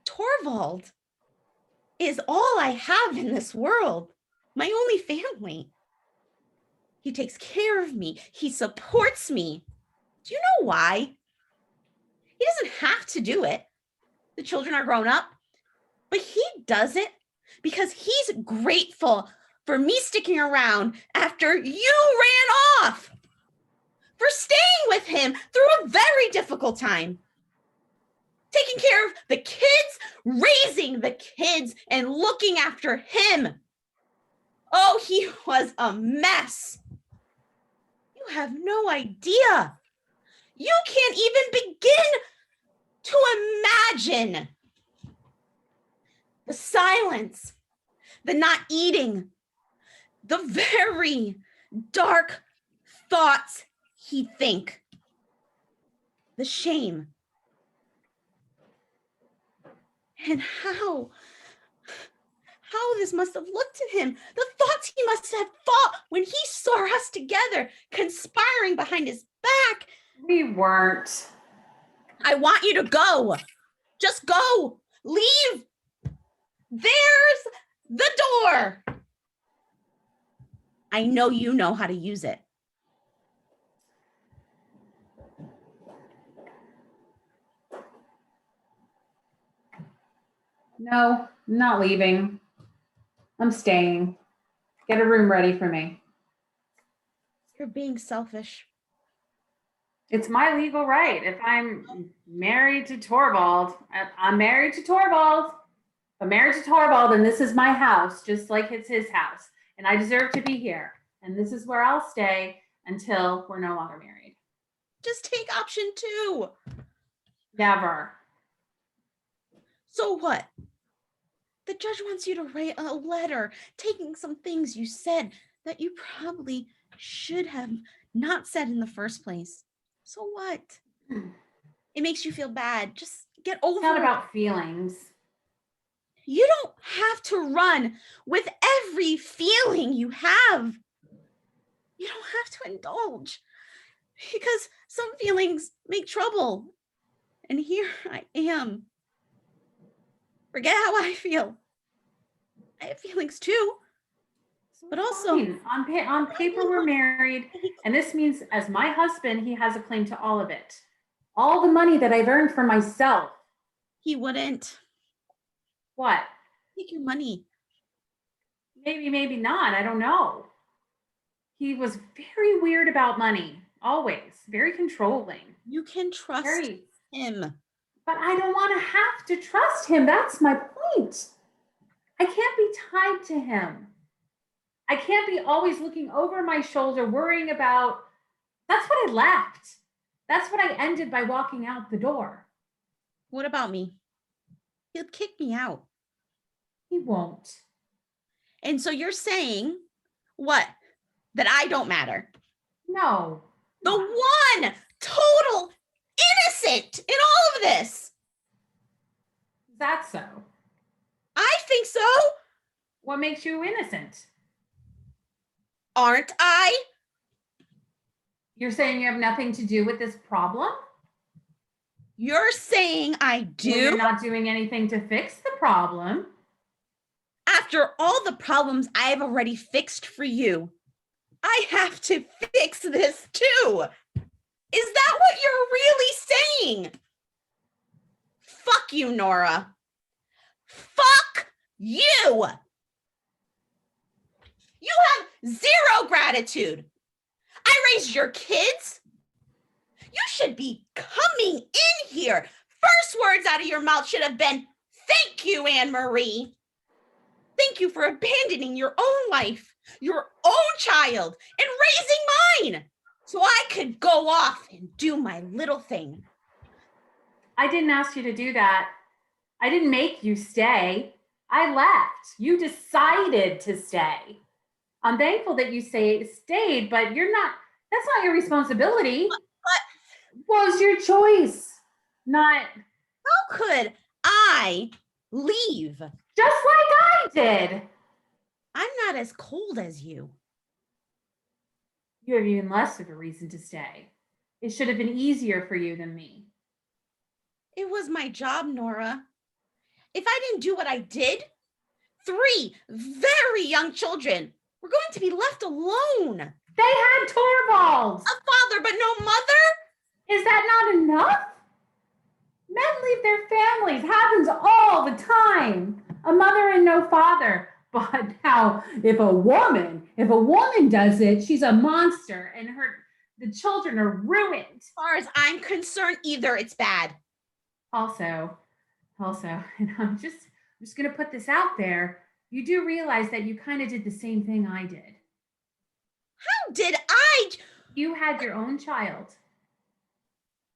Torvald is all I have in this world. My only family. He takes care of me. He supports me. Do you know why? He doesn't have to do it. The children are grown up. But he does it because he's grateful for me sticking around after you ran off, for staying with him through a very difficult time, taking care of the kids, raising the kids, and looking after him. Oh, he was a mess. You have no idea. You can't even begin to imagine the silence, the not eating, the very dark thoughts he think, the shame, and how this must have looked to him, the thoughts he must have thought when he saw us together conspiring behind his back. We weren't. I want you to go. Just go. Leave. There's the door. I know you know how to use it. No, I'm not leaving. I'm staying. Get a room ready for me. You're being selfish. It's my legal right. If I'm married to Torvald, I'm married to Torvald. If I'm married to Torvald, and this is my house, just like it's his house, and I deserve to be here. And this is where I'll stay until we're no longer married. Just take option 2. Never. So what? The judge wants you to write a letter taking some things you said that you probably should have not said in the first place. So what? It makes you feel bad. Just get over It's not it. about feelings. You don't have to run with every feeling you have. You don't have to indulge because some feelings make trouble. And here I am. Forget how I feel. I have feelings too. But also, Fine. On paper, we're married. And this means as my husband, he has a claim to all of it. All the money that I've earned for myself. he wouldn't What? take your money. Maybe, maybe not. I don't know. He was very weird about money. Always. Very controlling. You can trust Very. him. But I don't want to have to trust him. That's my point. I can't be tied to him. I can't be always looking over my shoulder, worrying about. That's what I left. That's what I ended by walking out the door. What about me? He'll kick me out. He won't. And so you're saying what? That I don't matter. No. The one total innocent in all of this. Is that so? I think so. What makes you innocent? Aren't I? You're saying you have nothing to do with this problem? You're saying I do? Well, you're not doing anything to fix the problem. After all the problems I've already fixed for you, I have to fix this too. Is that what you're really saying? Fuck you, Nora. Fuck you. You have zero gratitude. I raised your kids. You should be coming in here. First words out of your mouth should have been, thank you, Anne Marie. Thank you for abandoning your own life, your own child, and raising mine so I could go off and do my little thing. I didn't ask you to do that. I didn't make you stay. I left. You decided to stay. I'm thankful that you stayed, but that's not your responsibility. What was your choice? Not. How could I leave? Just like I did. I'm not as cold as you. You have even less of a reason to stay. It should have been easier for you than me. It was my job, Nora. If I didn't do what I did, 3 very young children were going to be left alone. They had Torvald. A father, but no mother? Is that not enough? Men leave their families. Happens all the time. A mother and no father. But now, if a woman does it, she's a monster, and the children are ruined. As far as I'm concerned, either it's bad. Also, and I'm just gonna put this out there. You do realize that you kind of did the same thing I did. How did I? You had your own child,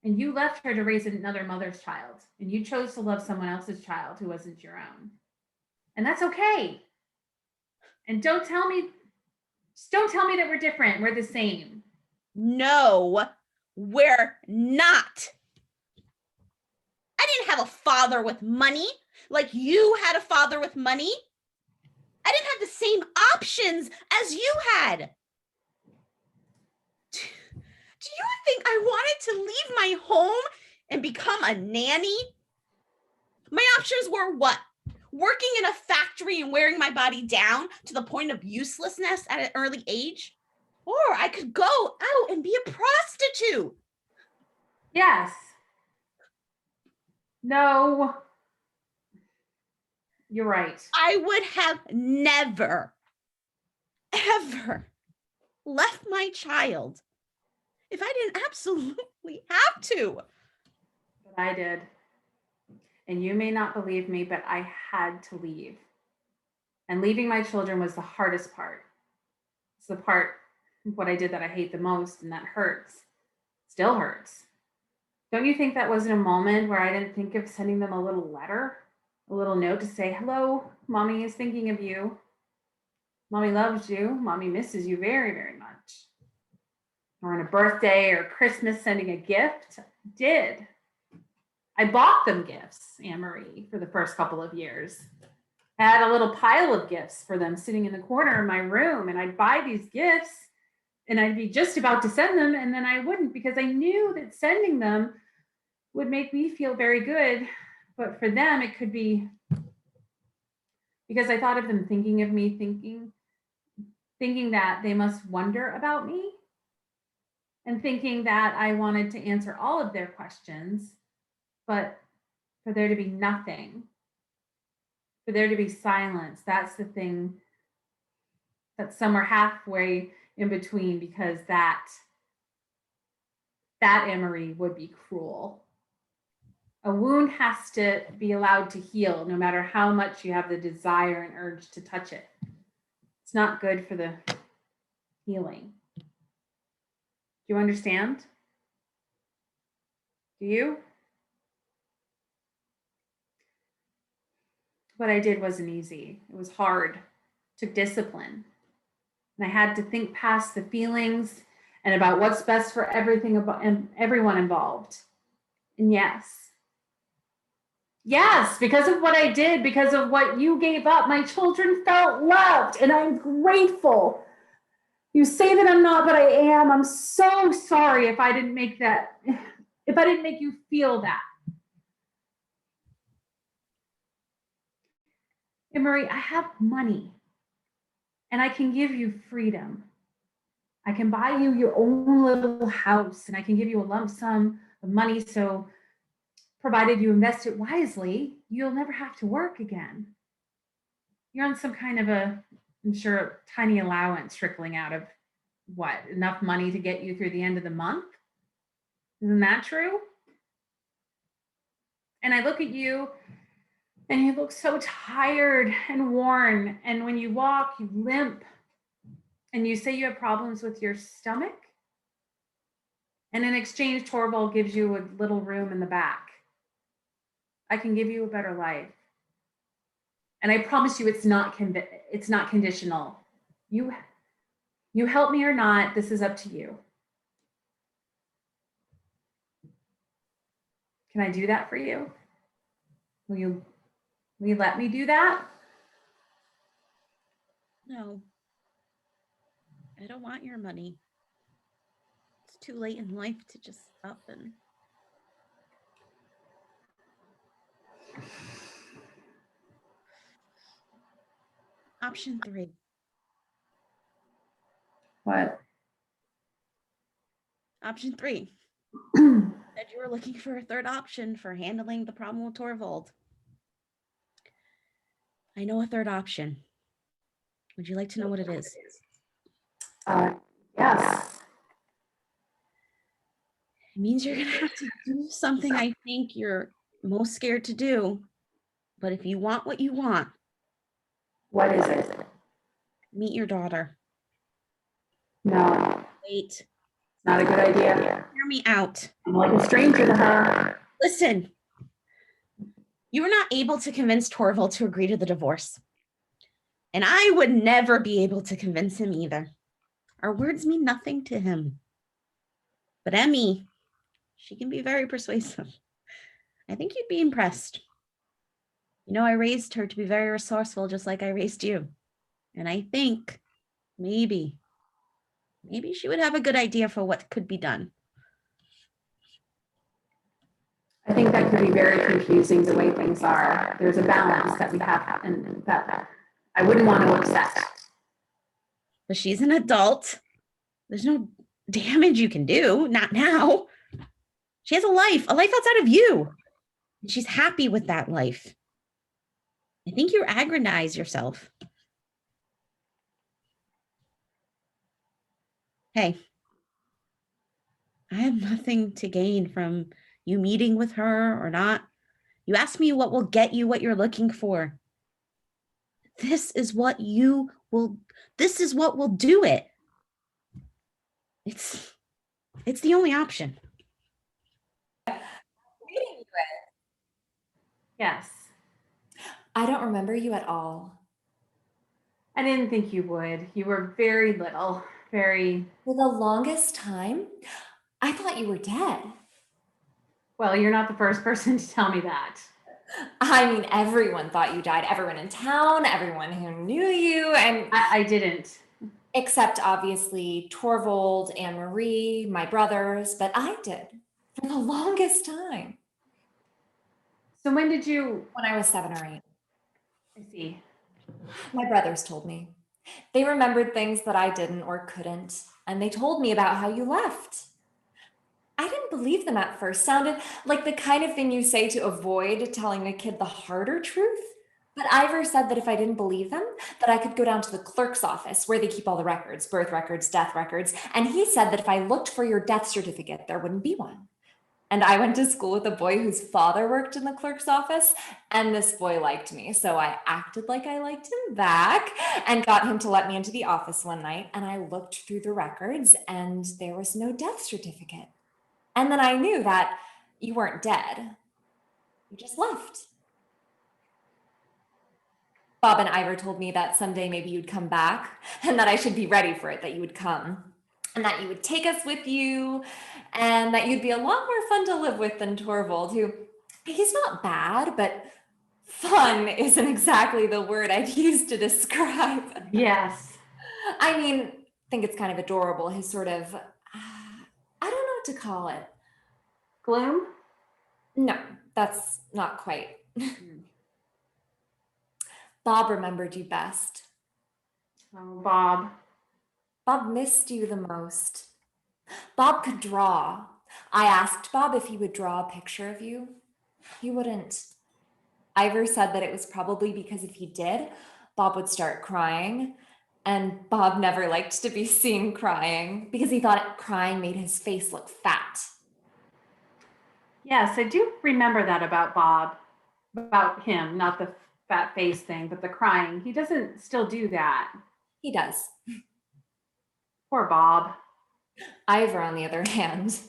And you left her to raise another mother's child. And you chose to love someone else's child who wasn't your own. And that's okay. And just don't tell me that we're different. We're the same. No, we're not. I didn't have a father with money like you had a father with money. I didn't have the same options as you had. Do you think I wanted to leave my home and become a nanny? My options were what? Working in a factory and wearing my body down to the point of uselessness at an early age? Or I could go out and be a prostitute. Yes. No. You're right. I would have never, ever left my child if I didn't absolutely have to. But I did. And you may not believe me, but I had to leave. And leaving my children was the hardest part. It's the part of what I did that I hate the most, and that hurts. Still hurts. Don't you think that wasn't a moment where I didn't think of sending them a little letter, a little note to say, hello, mommy is thinking of you. Mommy loves you. Mommy misses you very, very much. Or on a birthday or Christmas, sending a gift. Did. I bought them gifts, Anne-Marie, for the first couple of years. I had a little pile of gifts for them sitting in the corner of my room, and I'd buy these gifts and I'd be just about to send them, and then I wouldn't, because I knew that sending them would make me feel very good. But for them, it could be because I thought of them thinking of me, thinking that they must wonder about me, and thinking that I wanted to answer all of their questions, but for there to be nothing, for there to be silence. That's the thing, that's somewhere halfway in between, because that Anne-Marie would be cruel. A wound has to be allowed to heal, no matter how much you have the desire and urge to touch it. It's not good for the healing. Do you understand? Do you? What I did wasn't easy. It was hard. It took discipline. And I had to think past the feelings and about what's best for everything and everyone involved. And yes, because of what I did, because of what you gave up, my children felt loved, and I'm grateful. You say that I'm not, but I am. I'm so sorry if I didn't make you feel that. And Marie, I have money, and I can give you freedom. I can buy you your own little house, and I can give you a lump sum of money, so provided you invest it wisely, you'll never have to work again. You're on some kind of I'm sure, tiny allowance trickling out of what? Enough money to get you through the end of the month? Isn't that true? And I look at you, and you look so tired and worn. And when you walk, you limp. And you say you have problems with your stomach. And in exchange, Torvald gives you a little room in the back. I can give you a better life. And I promise you, it's not conditional. You help me or not, this is up to you. Can I do that for you? Will you let me do that? No, I don't want your money. It's too late in life to just stop and. Option 3. What? Option 3. Said you were looking for a third option for handling the problem with Torvald. I know a third option. Would you like to know what it is? Yes. It means you're going to have to do something I think you're most scared to do. But if you want what you want, What is it? meet your daughter. No. Wait. It's Not a good idea. Hear me out. I'm like a stranger to her. Listen, you were not able to convince Torvald to agree to the divorce. And I would never be able to convince him either. Our words mean nothing to him. But Emmy, she can be very persuasive. I think you'd be impressed. You know, I raised her to be very resourceful, just like I raised you. And I think maybe she would have a good idea for what could be done. I think that could be very confusing the way things are. There's a balance that we have, and that I wouldn't want to upset. But she's an adult. There's no damage you can do. Not now. She has a life outside of you. And she's happy with that life. I think you aggrandized yourself. Hey, I have nothing to gain from you meeting with her or not. You asked me what will get you what you're looking for. This is what will do it. It's the only option. Yes. I don't remember you at all. I didn't think you would. You were very little, very, For the longest time, I thought you were dead. well, you're not the first person to tell me that. I mean, everyone thought you died. Everyone in town, everyone who knew you, and I didn't. except obviously Torvald and Marie, my brothers, but I did for the longest time. So when did you, When I was 7 or 8. I see. My brothers told me. They remembered things that I didn't or couldn't, and they told me about how you left. I didn't believe them at first. Sounded like the kind of thing you say to avoid telling a kid the harder truth. But Ivor said that if I didn't believe them, that I could go down to the clerk's office where they keep all the records, birth records, death records. And he said that if I looked for your death certificate, there wouldn't be one. And I went to school with a boy whose father worked in the clerk's office, and this boy liked me. So I acted like I liked him back and got him to let me into the office one night. And I looked through the records and there was no death certificate. And then I knew that you weren't dead. You just left. Bob and Ivor told me that someday maybe you'd come back and that I should be ready for it, that you would come and that you would take us with you and that you'd be a lot more fun to live with than Torvald, who he's not bad, but fun isn't exactly the word I'd use to describe. Yes. I mean, I think it's kind of adorable, his sort of, I don't know what to call it. Gloom? No, that's not quite. Bob remembered you best. Oh, Bob. Bob missed you the most. Bob could draw. I asked Bob if he would draw a picture of you. He wouldn't. Ivor said that it was probably because if he did, Bob would start crying. And Bob never liked to be seen crying because he thought crying made his face look fat. Yes, I do remember that about Bob, about him, not the fat face thing, but the crying. He doesn't still do that. He does. Poor Bob. Ivor, on the other hand,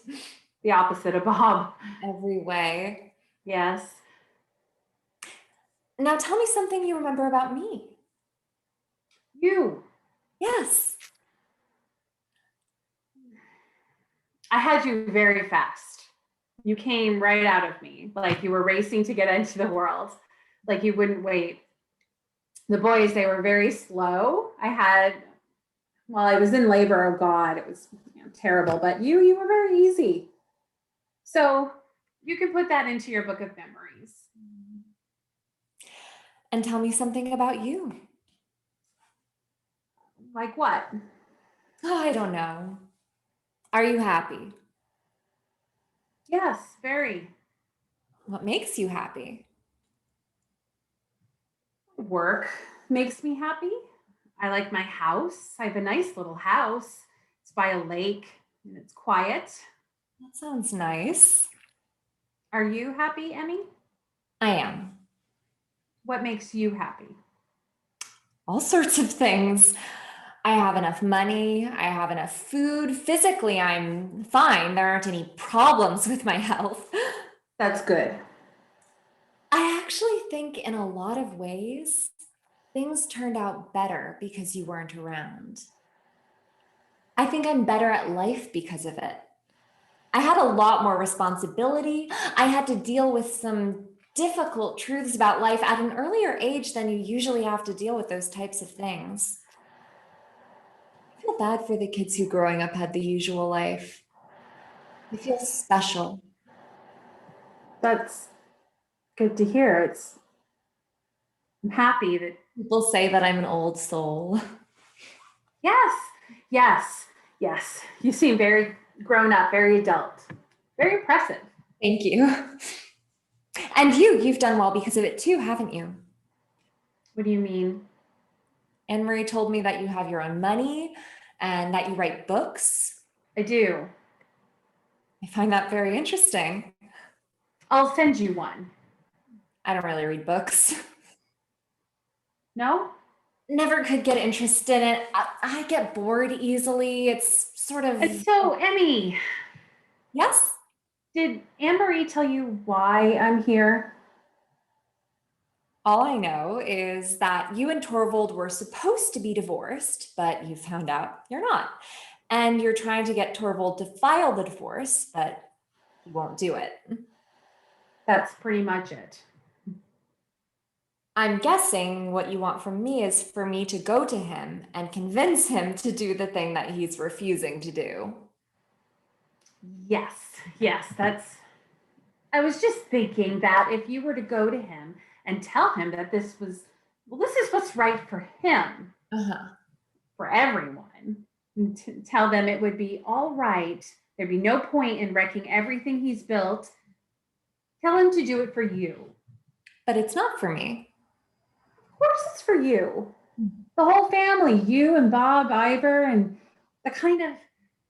The opposite of Bob. every way. Yes. Now tell me something you remember about me. You. Yes. I had you very fast. You came right out of me, like you were racing to get into the world, like you wouldn't wait. The boys, they were very slow. While I was in labor, oh God, it was terrible, but you were very easy. So you can put that into your book of memories. And tell me something about you. Like what? Oh, I don't know. Are you happy? Yes, very. What makes you happy? Work makes me happy. I like my house. I have a nice little house. It's by a lake and it's quiet. That sounds nice. Are you happy, Emmy? I am. What makes you happy? All sorts of things. I have enough money. I have enough food. Physically, I'm fine. There aren't any problems with my health. That's good. I actually think in a lot of ways, things turned out better because you weren't around. I think I'm better at life because of it. I had a lot more responsibility. I had to deal with some difficult truths about life at an earlier age than you usually have to deal with those types of things. I feel bad for the kids who growing up had the usual life. I feel special. That's good to hear. I'm happy that, People say that I'm an old soul. yes, yes, yes. You seem very grown up, very adult, very impressive. Thank you. And you've done well because of it too, haven't you? What do you mean? Anne Marie told me that you have your own money and that you write books. I do. I find that very interesting. I'll send you one. I don't really read books. No? Never could get interested in it. I get bored easily. It's sort of. And so, Emmy, Yes? did Anne Marie tell you why I'm here? All I know is that you and Torvald were supposed to be divorced, but you found out you're not. And you're trying to get Torvald to file the divorce, but he won't do it. That's pretty much it. I'm guessing what you want from me is for me to go to him and convince him to do the thing that he's refusing to do. Yes, that's. I was just thinking that if you were to go to him and tell him that this is what's right for him, Uh-huh. for everyone, and tell them it would be all right. There'd be no point in wrecking everything he's built. Tell him to do it for you. But it's not for me. Of course, it's for you. The whole family, you and Bob, Ivor, and the kind of,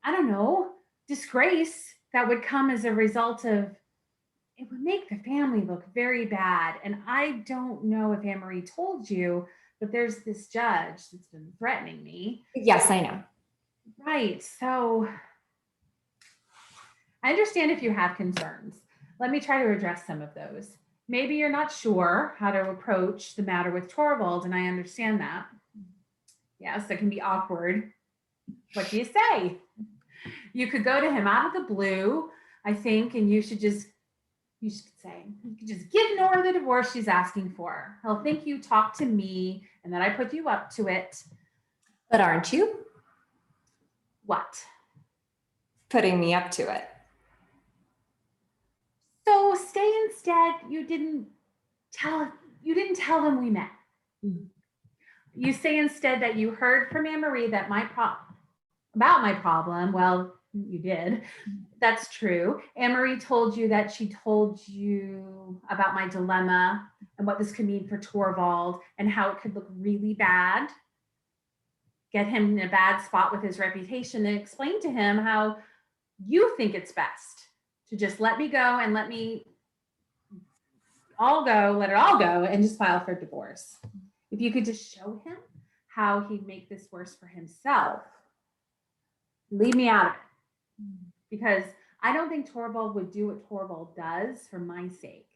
I don't know, disgrace that would come as a result of it would make the family look very bad. And I don't know if Anne Marie told you, but there's this judge that's been threatening me. Yes, I know. Right. So I understand if you have concerns. Let me try to address some of those. Maybe you're not sure how to approach the matter with Torvald, and I understand that. Yes, that can be awkward. What do you say? You could go to him out of the blue, I think, and you should say, you could just give Nora the divorce she's asking for. He'll think you talked to me and that I put you up to it. But aren't you What? putting me up to it? So stay instead. You didn't tell him we met. Mm. You say instead that you heard from Anne Marie that about my problem. Well, you did. That's true. Anne Marie told you that she told you about my dilemma and what this could mean for Torvald and how it could look really bad, get him in a bad spot with his reputation, and explain to him how you think it's best to just let me go and let it all go and just file for divorce. If you could just show him how he'd make this worse for himself, leave me out of it. Because I don't think Torvald would do what Torvald does for my sake.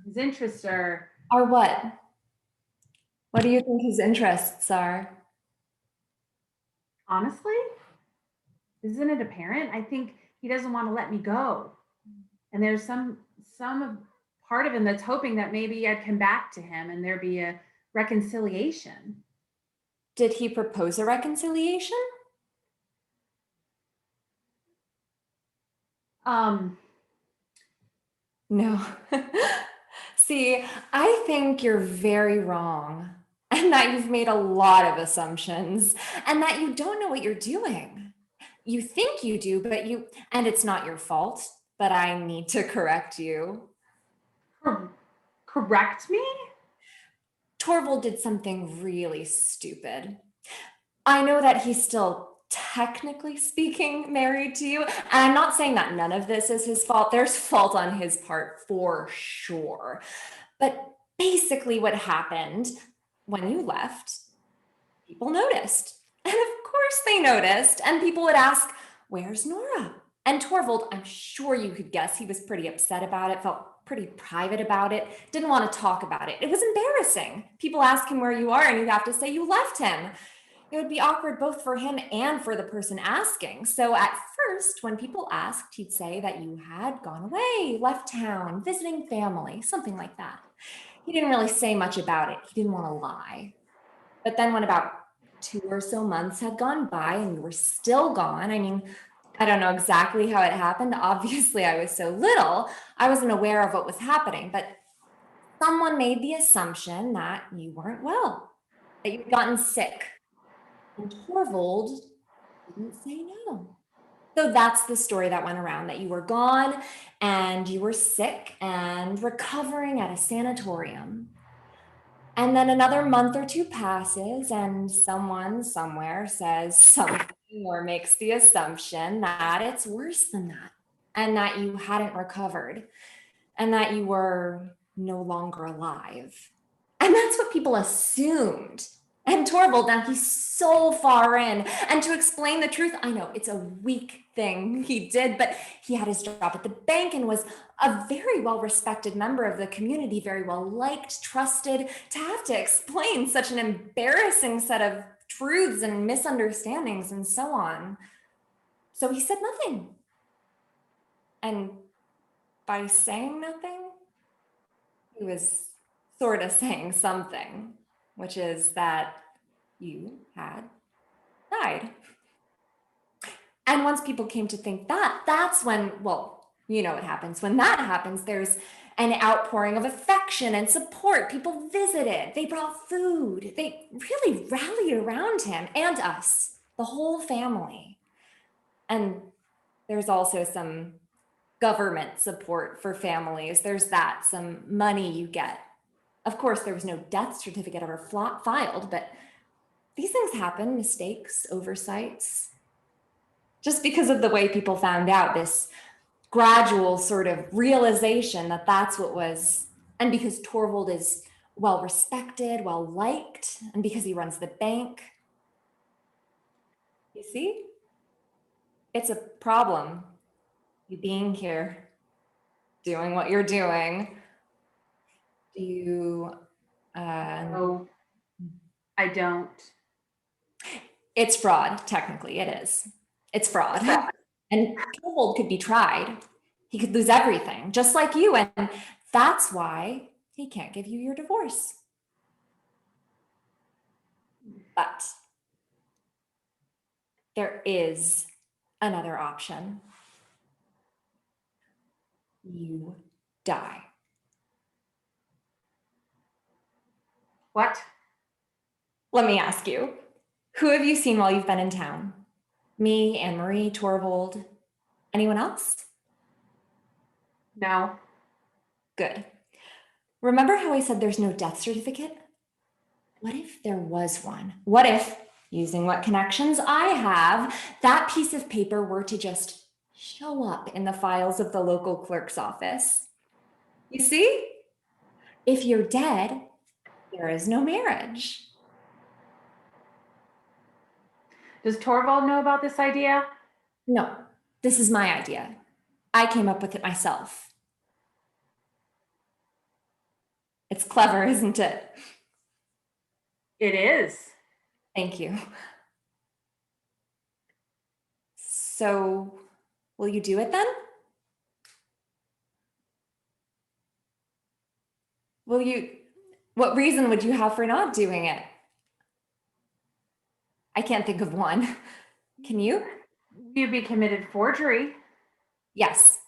His interests are what? What do you think his interests are? honestly, isn't it apparent? I think he doesn't want to let me go. And there's some part of him that's hoping that maybe I'd come back to him and there'd be a reconciliation. Did he propose a reconciliation? No. See, I think you're very wrong and that you've made a lot of assumptions and that you don't know what you're doing. You think you do, and it's not your fault, but I need to correct you. Correct me? Torvald did something really stupid. I know that he's still technically speaking married to you, and I'm not saying that none of this is his fault. There's fault on his part for sure. But basically what happened when you left, people noticed. And of course they noticed. And people would ask, where's Nora? And Torvald, I'm sure you could guess he was pretty upset about it, felt pretty private about it, didn't want to talk about it. It was embarrassing. People ask him where you are and you have to say you left him. It would be awkward both for him and for the person asking. So at first, when people asked, he'd say that you had gone away, left town, visiting family, something like that. He didn't really say much about it. He didn't want to lie. But then when about 2 or so months had gone by and you were still gone, I mean, I don't know exactly how it happened. Obviously, I was so little, I wasn't aware of what was happening, but someone made the assumption that you weren't well, that you'd gotten sick. And Torvald didn't say no. So that's the story that went around, that you were gone and you were sick and recovering at a sanatorium. And then another month or two passes and someone somewhere says something or makes the assumption that it's worse than that and that you hadn't recovered and that you were no longer alive. And that's what people assumed. And Torvald, now he's so far in. And to explain the truth, I know it's a weak thing he did, but he had his job at the bank and was a very well-respected member of the community, very well liked, trusted. To have to explain such an embarrassing set of truths and misunderstandings and so on. So he said nothing. And by saying nothing, he was sort of saying something, which is that you had died. And once people came to think that, that's when, well, you know what happens. When that happens, there's an outpouring of affection and support. People visited, they brought food, they really rallied around him and us, the whole family. And there's also some government support for families. There's that, some money you get. Of course, there was no death certificate ever filed, but these things happen, mistakes, oversights. Just because of the way people found out, this gradual sort of realization that that's what was, and because Torvald is well respected, well liked, and because he runs the bank. You see? It's a problem, you being here, doing what you're doing. Do you, No, I don't. it's fraud, technically, it is. It's fraud. And Torvald could be tried. He could lose everything, just like you. And that's why he can't give you your divorce. But there is another option. You die. What? Let me ask you, who have you seen while you've been in town? Me, Anne-Marie, Torvald, anyone else? No. Good. Remember how I said there's no death certificate? What if there was one? What if, using what connections I have, that piece of paper were to just show up in the files of the local clerk's office? You see? If you're dead, there is no marriage. Does Torvald know about this idea? No, this is my idea. I came up with it myself. It's clever, isn't it? It is. Thank you. So, will you do it then? What reason would you have for not doing it? I can't think of one. Can you? You'd be committed forgery Yes,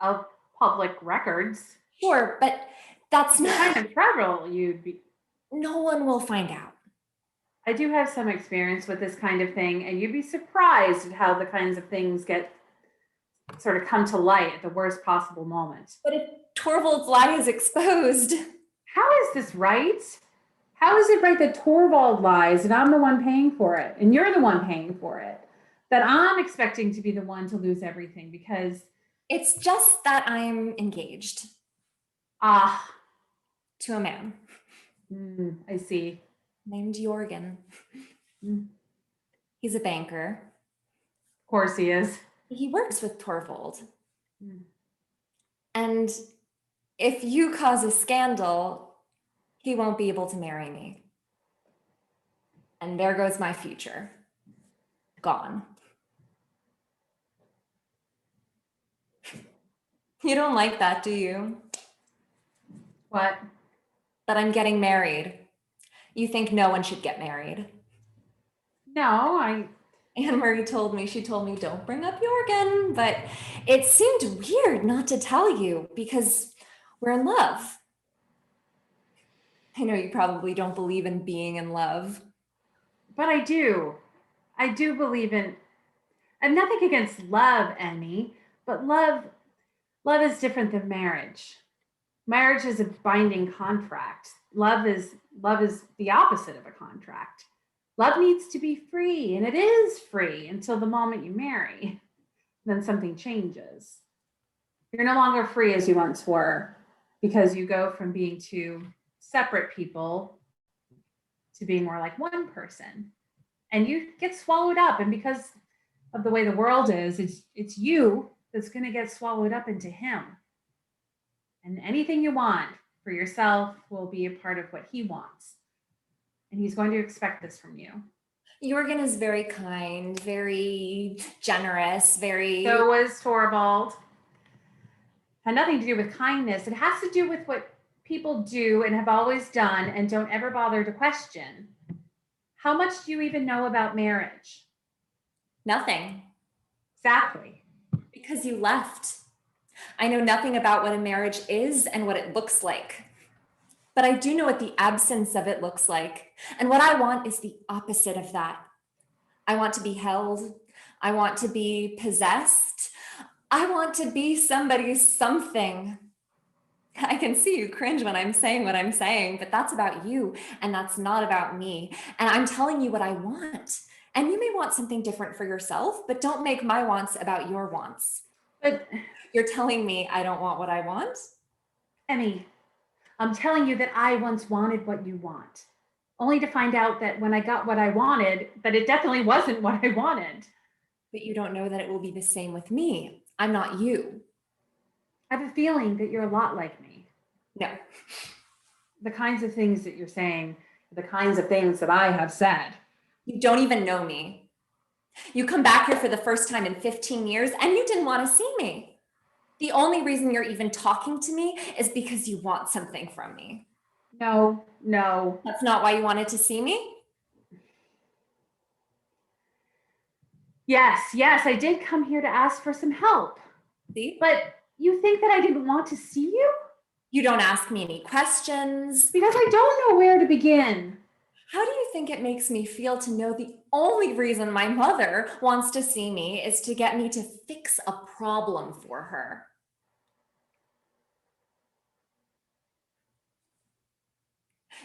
of public records. sure, but that's The not, kind of trouble you'd be. no one will find out. I do have some experience with this kind of thing, and you'd be surprised at how the kinds of things get sort of come to light at the worst possible moment. But if Torvald's lie is exposed, How is this right? How is it right that Torvald lies and I'm the one paying for it and you're the one paying for it? That I'm expecting to be the one to lose everything because, it's just that I'm engaged ah, to a man. I see. named Jorgen. Mm. He's a banker. Of course he is. He works with Torvald. Mm. And if you cause a scandal, he won't be able to marry me. And there goes my future. Gone. You don't like that, do you? What? That I'm getting married. You think no one should get married. No, Anne Marie told me, don't bring up Jorgen, but it seemed weird not to tell you because we're in love. I know you probably don't believe in being in love. but I do. I do believe in, I'm nothing against love, Emmy, but love is different than marriage. Marriage is a binding contract. Love is the opposite of a contract. Love needs to be free, and it is free until the moment you marry. Then something changes. You're no longer free as you once were because you go from being two separate people to being more like one person. And you get swallowed up. And because of the way the world is, it's you that's going to get swallowed up into him. And anything you want for yourself will be a part of what he wants. And he's going to expect this from you. Jorgen is very kind, very generous, very. So was Torvald. Had nothing to do with kindness. It has to do with what people do and have always done and don't ever bother to question. How much do you even know about marriage? Nothing. Exactly. Because you left. I know nothing about what a marriage is and what it looks like. But I do know what the absence of it looks like. And what I want is the opposite of that. I want to be held. I want to be possessed. I want to be somebody's something. I can see you cringe when I'm saying what I'm saying, but that's about you and that's not about me. And I'm telling you what I want. And you may want something different for yourself, but don't make my wants about your wants. But You're telling me I don't want what I want? Emmy, I'm telling you that I once wanted what you want, only to find out that when I got what I wanted, that it definitely wasn't what I wanted. But you don't know that it will be the same with me. I'm not you. I have a feeling that you're a lot like me. No. The kinds of things that you're saying, the kinds of things that I have said. You don't even know me. You come back here for the first time in 15 years and you didn't want to see me. The only reason you're even talking to me is because you want something from me. No. That's not why you wanted to see me? Yes, I did come here to ask for some help. See? But you think that I didn't want to see you? You don't ask me any questions. Because I don't know where to begin. How do you think it makes me feel to know the only reason my mother wants to see me is to get me to fix a problem for her?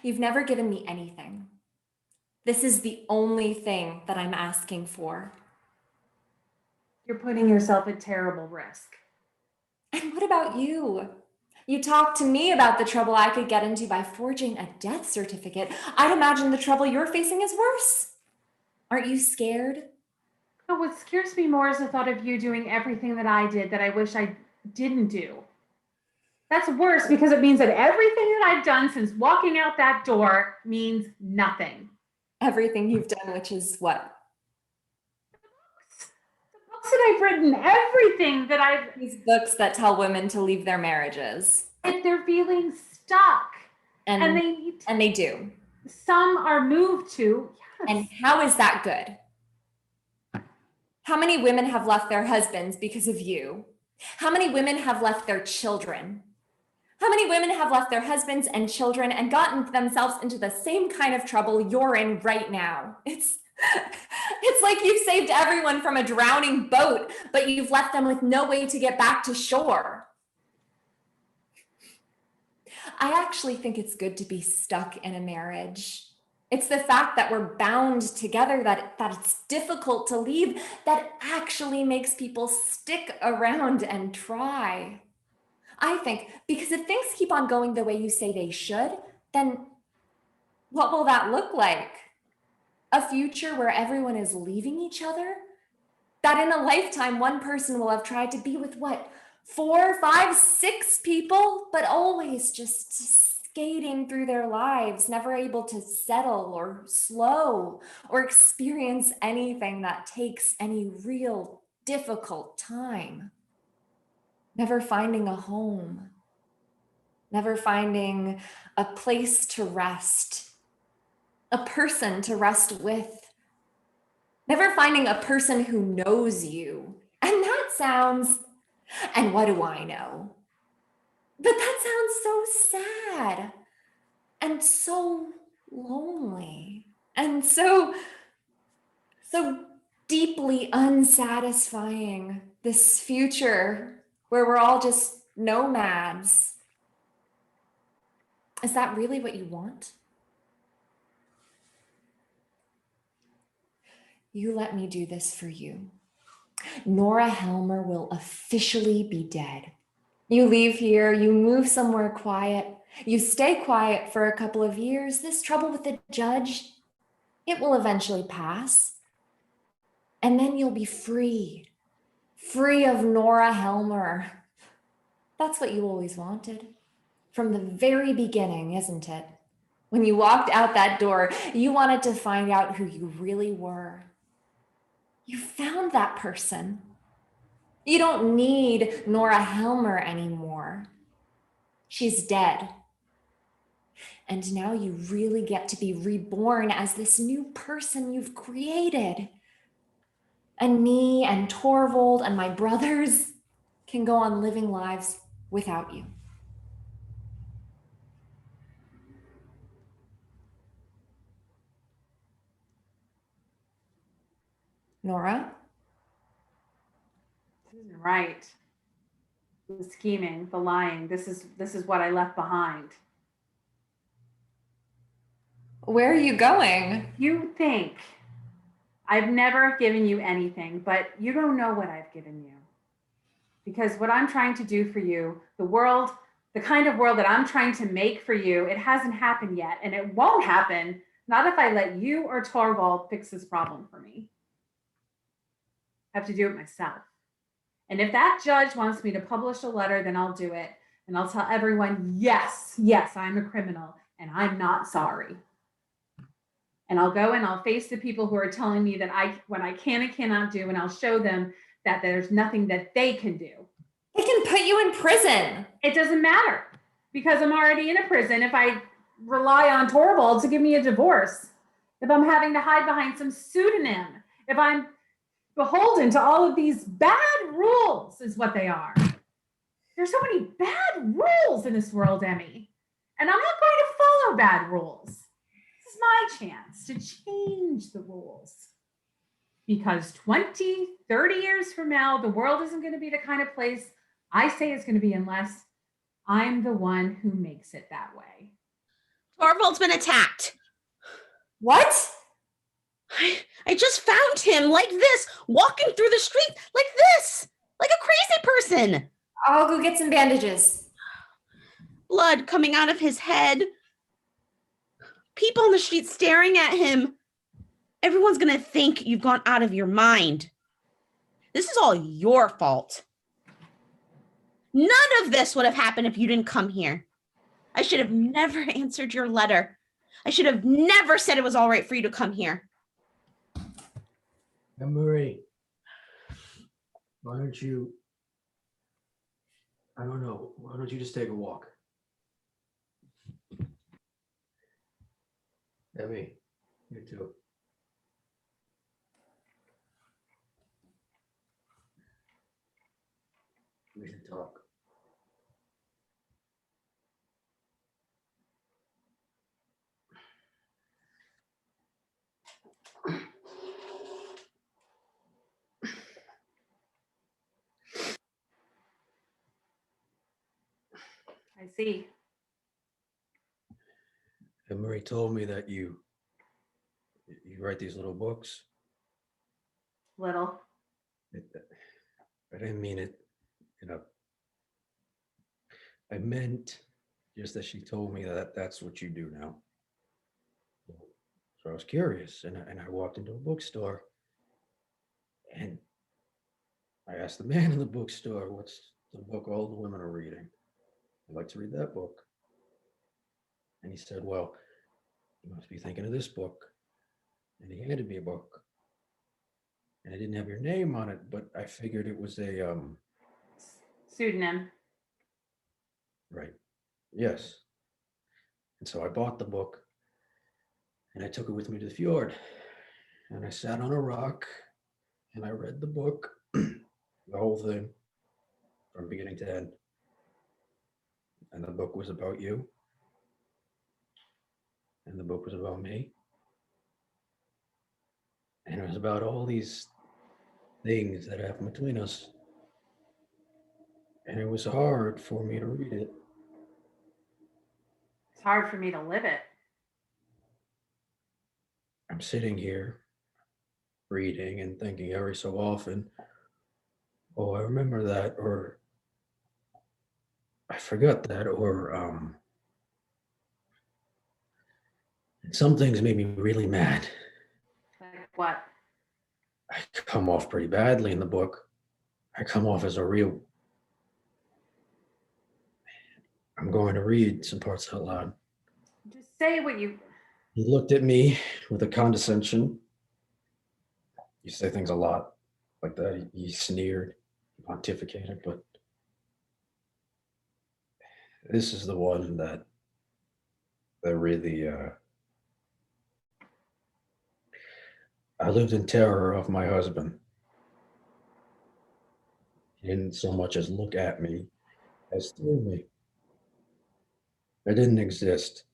You've never given me anything. This is the only thing that I'm asking for. You're putting yourself at terrible risk. And what about you? You talked to me about the trouble I could get into by forging a death certificate. I'd imagine the trouble you're facing is worse. Aren't you scared? Oh, what scares me more is the thought of you doing everything that I did that I wish I didn't do. That's worse because it means that everything that I've done since walking out that door means nothing. Everything you've done, which is what? The books that I've written, everything that I've, These books that tell women to leave their marriages. if they're feeling stuck and And they need to, and they do. some are moved to. Yes. And how is that good? How many women have left their husbands because of you? How many women have left their children? How many women have left their husbands and children and gotten themselves into the same kind of trouble you're in right now? It's like you've saved everyone from a drowning boat, but you've left them with no way to get back to shore. I actually think it's good to be stuck in a marriage. It's the fact that we're bound together, that it's difficult to leave, that actually makes people stick around and try. I think because if things keep on going the way you say they should, then What will that look like? A future where everyone is leaving each other? That in a lifetime, one person will have tried to be with what, 4, 5, 6 people, but always just skating through their lives, never able to settle or slow or experience anything that takes any real difficult time. Never finding a home, never finding a place to rest, a person to rest with. Never finding a person who knows you. And that sounds, and what do I know? But that sounds so sad and so lonely and so deeply unsatisfying. This future where we're all just nomads. Is that really what you want? You let me do this for you. Nora Helmer will officially be dead. You leave here, you move somewhere quiet, you stay quiet for a couple of years. This trouble with the judge, it will eventually pass. And then you'll be free, free of Nora Helmer. That's what you always wanted from the very beginning, isn't it? When you walked out that door, you wanted to find out who you really were. You found that person. You don't need Nora Helmer anymore. She's dead. And now you really get to be reborn as this new person you've created. And me and Torvald and my brothers can go on living lives without you. Nora? This isn't right. The scheming, the lying. This is what I left behind. Where are you going? You think I've never given you anything, but you don't know what I've given you. Because what I'm trying to do for you, the world, the kind of world that I'm trying to make for you, it hasn't happened yet. And it won't happen, not if I let you or Torvald fix this problem for me. I have to do it myself. And if that judge wants me to publish a letter, then I'll do it. And I'll tell everyone, yes, I'm a criminal and I'm not sorry. And I'll go and I'll face the people who are telling me that what I can and cannot do, and I'll show them that there's nothing that they can do. They can put you in prison. It doesn't matter because I'm already in a prison if I rely on Torvald to give me a divorce, if I'm having to hide behind some pseudonym, if I'm beholden to all of these bad rules is what they are. There's so many bad rules in this world, Emmy, and I'm not going to follow bad rules. This is my chance to change the rules. Because 20, 30 years from now, the world isn't going to be the kind of place I say it's going to be unless I'm the one who makes it that way. Torvald's been attacked. What? I just found him like this, walking through the street like this, like a crazy person. I'll go get some bandages. Blood coming out of his head. People on the street staring at him. Everyone's going to think you've gone out of your mind. This is all your fault. None of this would have happened if you didn't come here. I should have never answered your letter. I should have never said it was all right for you to come here. Marie, why don't you, I don't know, why don't you just take a walk? Emmy, you too. We should talk. I see. And Marie told me that you write these little books. Little. I didn't mean it, I meant just that she told me that that's what you do now. So I was curious, and I walked into a bookstore, and I asked the man in the bookstore, "What's the book all the women are reading? I'd like to read that book." And he said, "Well, you must be thinking of this book." And he handed me a book, and it didn't have your name on it, but I figured it was a Pseudonym. right, yes. And so I bought the book, and I took it with me to the fjord, and I sat on a rock, and I read the book, the whole thing, from beginning to end. And the book was about you, and the book was about me, and it was about all these things that happened between us. And it was hard for me to read it. It's hard for me to live it. I'm sitting here reading and thinking every so often, oh, I remember that, or I forgot that, or and some things made me really mad. Like what? I come off pretty badly in the book. I come off as a real. I'm going to read some parts out loud. Just say what you. He looked at me with a condescension. You say things a lot like that. He sneered, pontificated, but this is the one that really. I lived in terror of my husband. He didn't so much as look at me as through me. I didn't exist.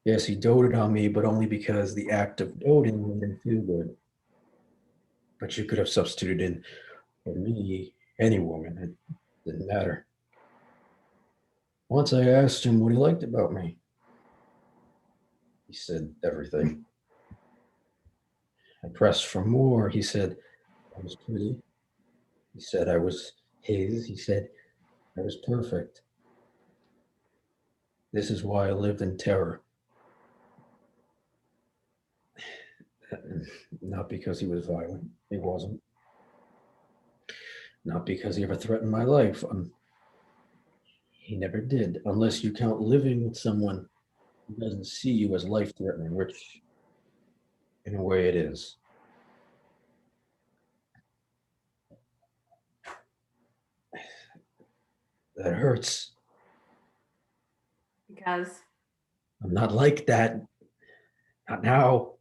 Yes, he doted on me, but only because the act of doting made him feel good. But you could have substituted in for me any woman. It didn't matter. Once I asked him what he liked about me. He said everything. I pressed for more. He said I was pretty. He said I was his. He said I was perfect. This is why I lived in terror. Not because he was violent. He wasn't. Not because he ever threatened my life. He never did, unless you count living with someone who doesn't see you as life-threatening, which in a way it is. That hurts. Because I'm not like that. Not now.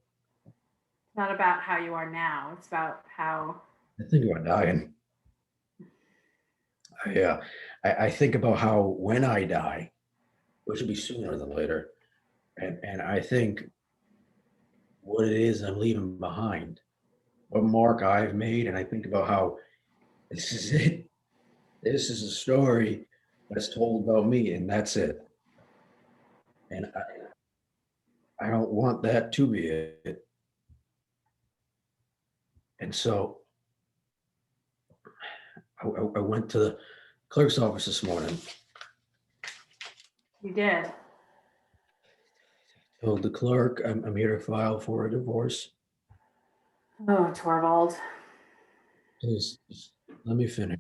it's not about how you are now. It's about how. I think about dying. I think about how when I die, which will be sooner than later, and I think what it is I'm leaving behind, what mark I've made, and I think about how this is it. This is a story that's told about me, and that's it. And I don't want that to be it. And so I went to the clerk's office this morning, You did. told the clerk I'm here to file for a divorce. Oh, Torvald. Please, just let me finish.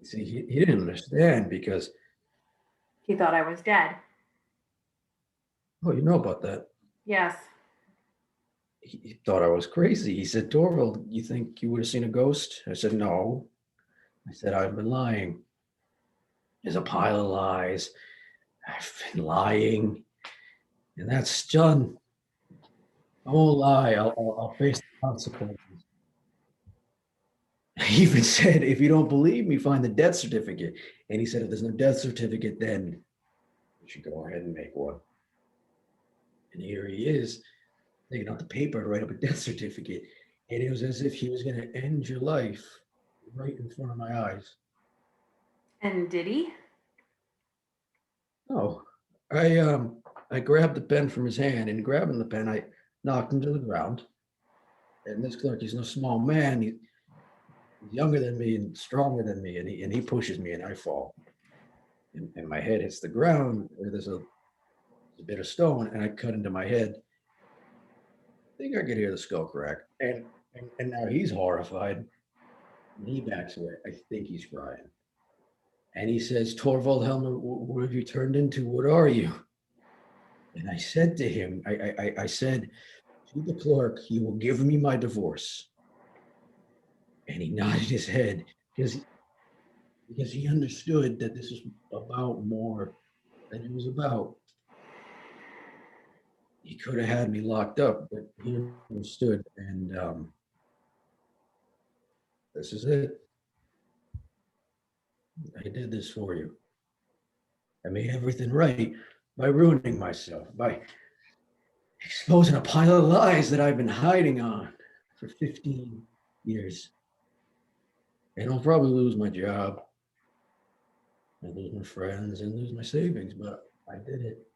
See, he didn't understand because, He thought I was dead. oh, you know about that. Yes. He thought I was crazy. He said, Torvald, you think you would have seen a ghost? I said, no. I said, I've been lying. There's a pile of lies. I've been lying. And that's done. I won't lie. I'll face the consequences. He even said, if you don't believe me, find the death certificate. And he said, if there's no death certificate, then you should go ahead and make one. And here he is, taking out the paper to write up a death certificate. And it was as if he was going to end your life right in front of my eyes. And did he? Oh, I grabbed the pen from his hand, and grabbing the pen, I knocked him to the ground. And this clerk, he's no small man. He's younger than me and stronger than me, and he pushes me, and I fall. And my head hits the ground where there's a bit of stone, and I cut into my head, think I could hear the skull crack. And now he's horrified. And he backs away. I think he's crying. And he says, Torvald Helmer, what have you turned into? What are you? And I said to him, I said to the clerk, he will give me my divorce. And he nodded his head because he understood that this was about more than it was about. He could have had me locked up, but he understood. And this is it. I did this for you. I made everything right by ruining myself, by exposing a pile of lies that I've been hiding on for 15 years. And I'll probably lose my job, and lose my friends, and lose my savings, but I did it.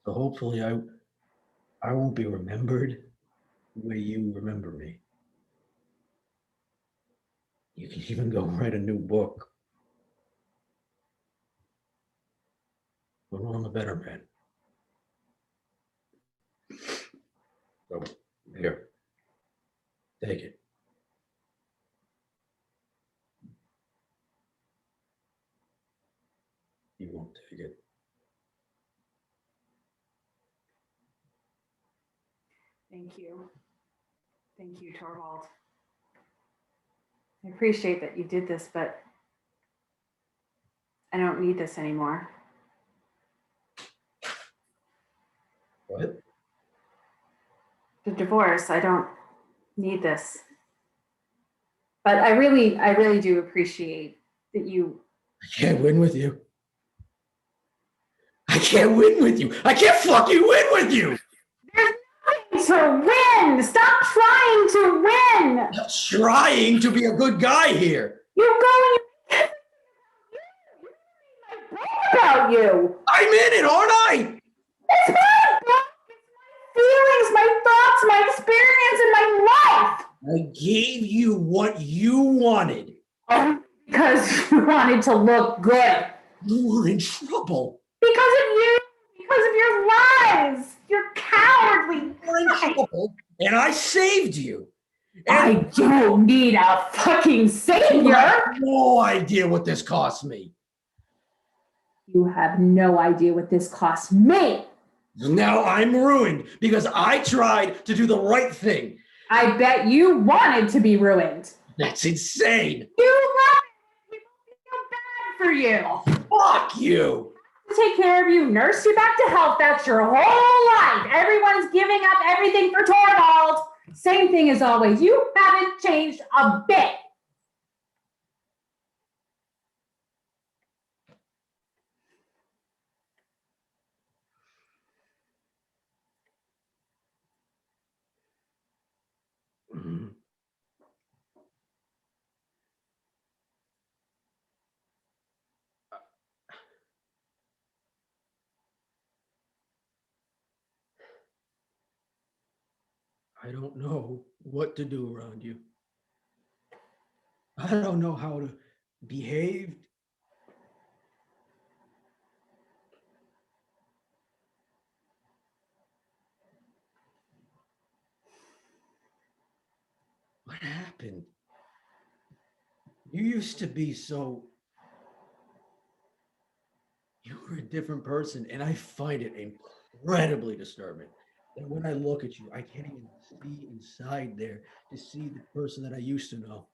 So hopefully I won't be remembered the way you remember me. You can even go write a new book. But I'm a better man. So here, take it. You won't take it. Thank you. Thank you, Torvald. I appreciate that you did this, but I don't need this anymore. What? The divorce, I don't need this. But I really do appreciate that you. I can't win with you. I can't win with you. I can't fucking win with you. To win! Stop trying to win! I'm trying to be a good guy here. You go and you about you. I'm in it, aren't I? It's my book. It's my feelings, my thoughts, my experience, and my life. I gave you what you wanted. Oh, because you wanted to look good. You were in trouble. Because of you. Because of your lies. You're cowardly. You were in trouble, and I saved you. I And don't need a fucking you savior. have no idea what this cost me. You have no idea what this cost me. Now I'm ruined because I tried to do the right thing. I bet you wanted to be ruined. That's insane. You love it. People feel bad for you. Fuck you. Take care of you, nurse you back to health. That's your whole life. Everyone's giving up everything for Torvald. Same thing as always. You haven't changed a bit. Mhm. I don't know what to do around you. I don't know how to behave. What happened? You used to be so. You were a different person, and I find it incredibly disturbing. And when I look at you, I can't even see inside there to see the person that I used to know.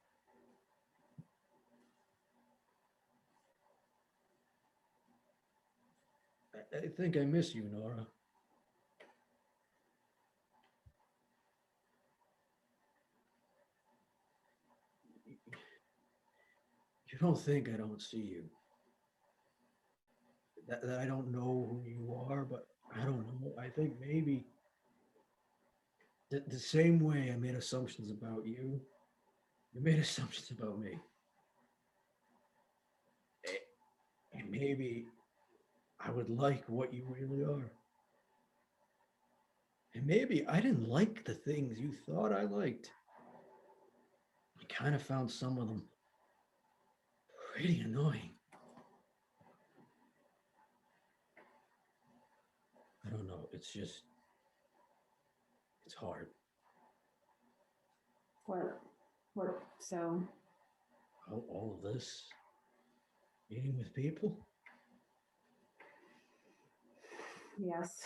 I think I miss you, Nora. You don't think I don't see you. That I don't know who you are, but I don't know. I think maybe the same way I made assumptions about you, you made assumptions about me. And maybe I would like what you really are. And maybe I didn't like the things you thought I liked. I kind of found some of them pretty annoying. I don't know. It's It's hard. What, so, All of this, meeting with people. yes.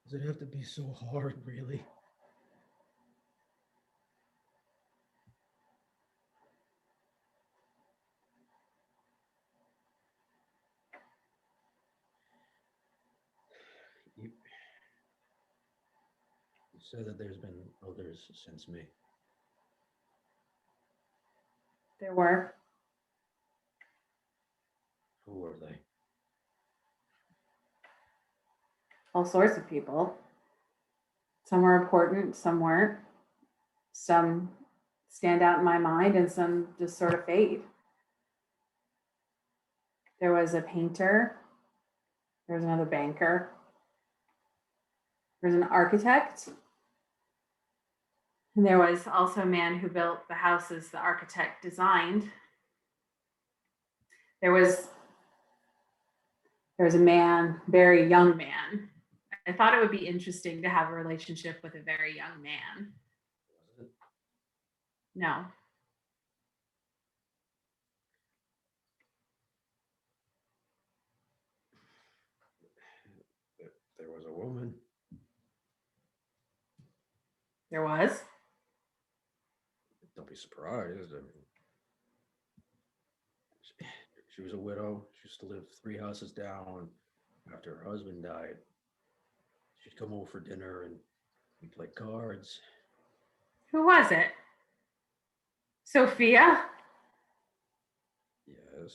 Does it have to be so hard, really? You said that there's been others since me. There were. Who were they? All sorts of people. Some were important, some weren't. Some stand out in my mind and some just sort of fade. There was a painter. There was another banker. There was an architect. And there was also a man who built the houses the architect designed. There was a man, very young man. I thought it would be interesting to have a relationship with a very young man. Was No. it? There was a woman. There was. Don't be surprised. I mean, she was a widow. She used to live 3 houses down. After her husband died, she'd come over for dinner and we'd play cards. Who was it? Sophia? Yes.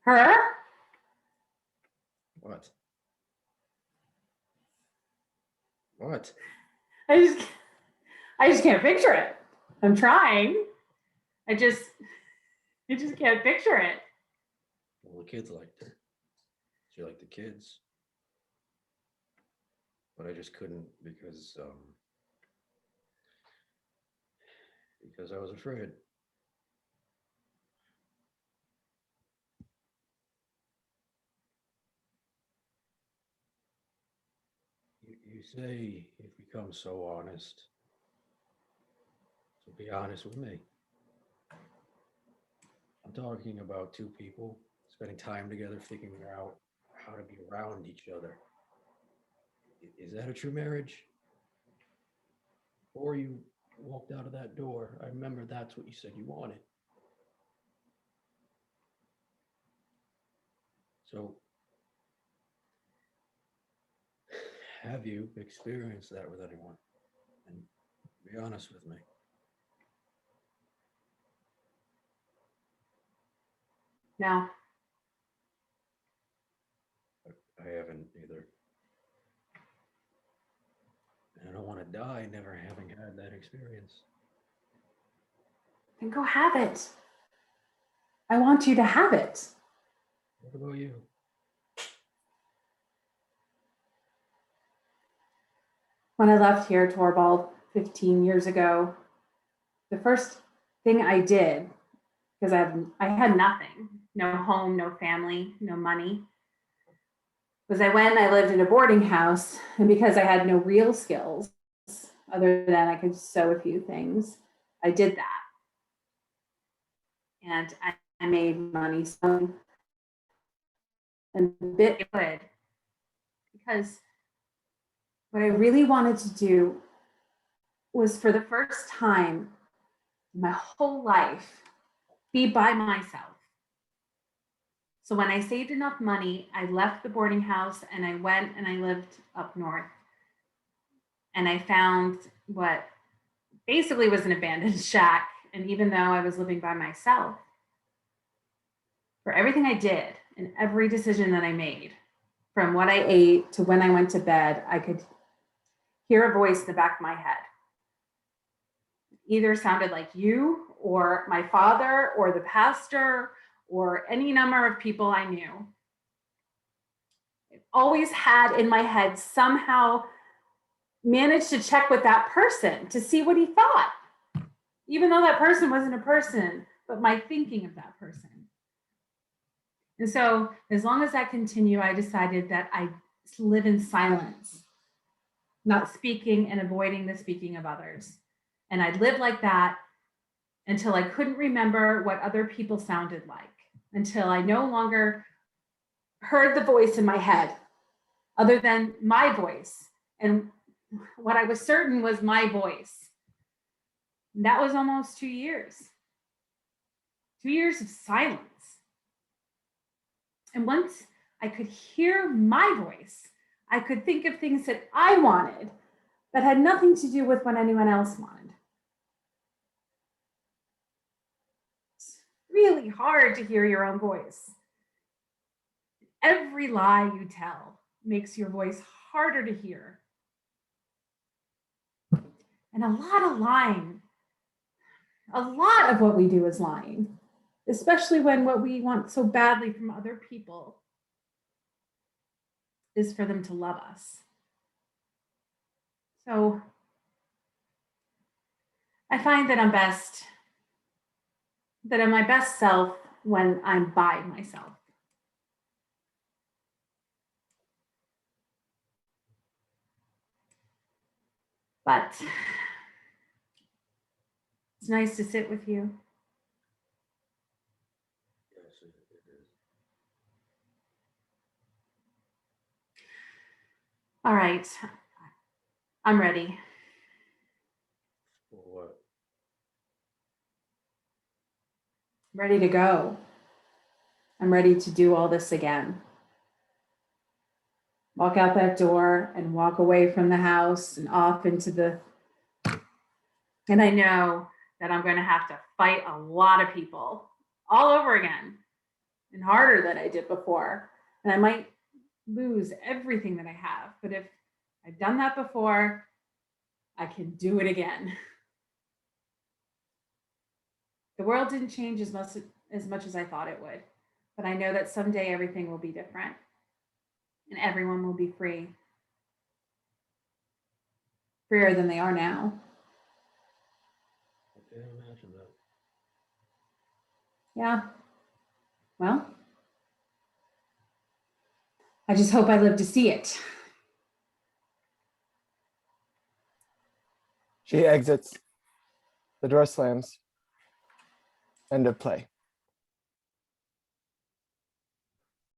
Her? What? What? I just can't picture it. I'm trying. I just can't picture it. Well, the kids liked her. She liked the kids. But I just couldn't because I was afraid. You say you've become so honest. So be honest with me. I'm talking about 2 people spending time together, figuring out how to be around each other. Is that a true marriage? Or you walked out of that door? I remember that's what you said you wanted. So, have you experienced that with anyone? And be honest with me. No. I haven't either. And I don't want to die never having had that experience. Then go have it. I want you to have it. What about you? When I left here, Torvald, 15 years ago, the first thing I did, because I had nothing, no home, no family, no money, was I went and I lived in a boarding house. And because I had no real skills, other than I could sew a few things, I did that. And I made money sewing. And a bit good. Because what I really wanted to do was, for the first time in my whole life, be by myself. So when I saved enough money, I left the boarding house and I went and I lived up north. And I found what basically was an abandoned shack. And even though I was living by myself, for everything I did and every decision that I made, from what I ate to when I went to bed, I could hear a voice in the back of my head. Either sounded like you or my father or the pastor or any number of people I knew. I always had in my head somehow managed to check with that person to see what he thought, even though that person wasn't a person, but my thinking of that person. And so as long as that continued, I decided that I live in silence not speaking and avoiding the speaking of others. And I lived like that until I couldn't remember what other people sounded like, until I no longer heard the voice in my head other than my voice. And what I was certain was my voice. And that was almost 2 years. 2 years of silence. And once I could hear my voice, I could think of things that I wanted that had nothing to do with what anyone else wanted. It's really hard to hear your own voice. Every lie you tell makes your voice harder to hear. And a lot of lying, a lot of what we do is lying, especially when what we want so badly from other people is for them to love us. So I find that I'm my best self when I'm by myself. But it's nice to sit with you. Yes, it is. All right, I'm ready. For what? Ready to go. I'm ready to do all this again. Walk out that door and walk away from the house and off into the. And I know that I'm going to have to fight a lot of people all over again and harder than I did before. And I might lose everything that I have. But if I've done that before, I can do it again. The world didn't change as much as I thought it would. But I know that someday everything will be different and everyone will be free. Freer than they are now. I can't imagine that. Yeah. Well, I just hope I live to see it. She exits. The door slams. End of play.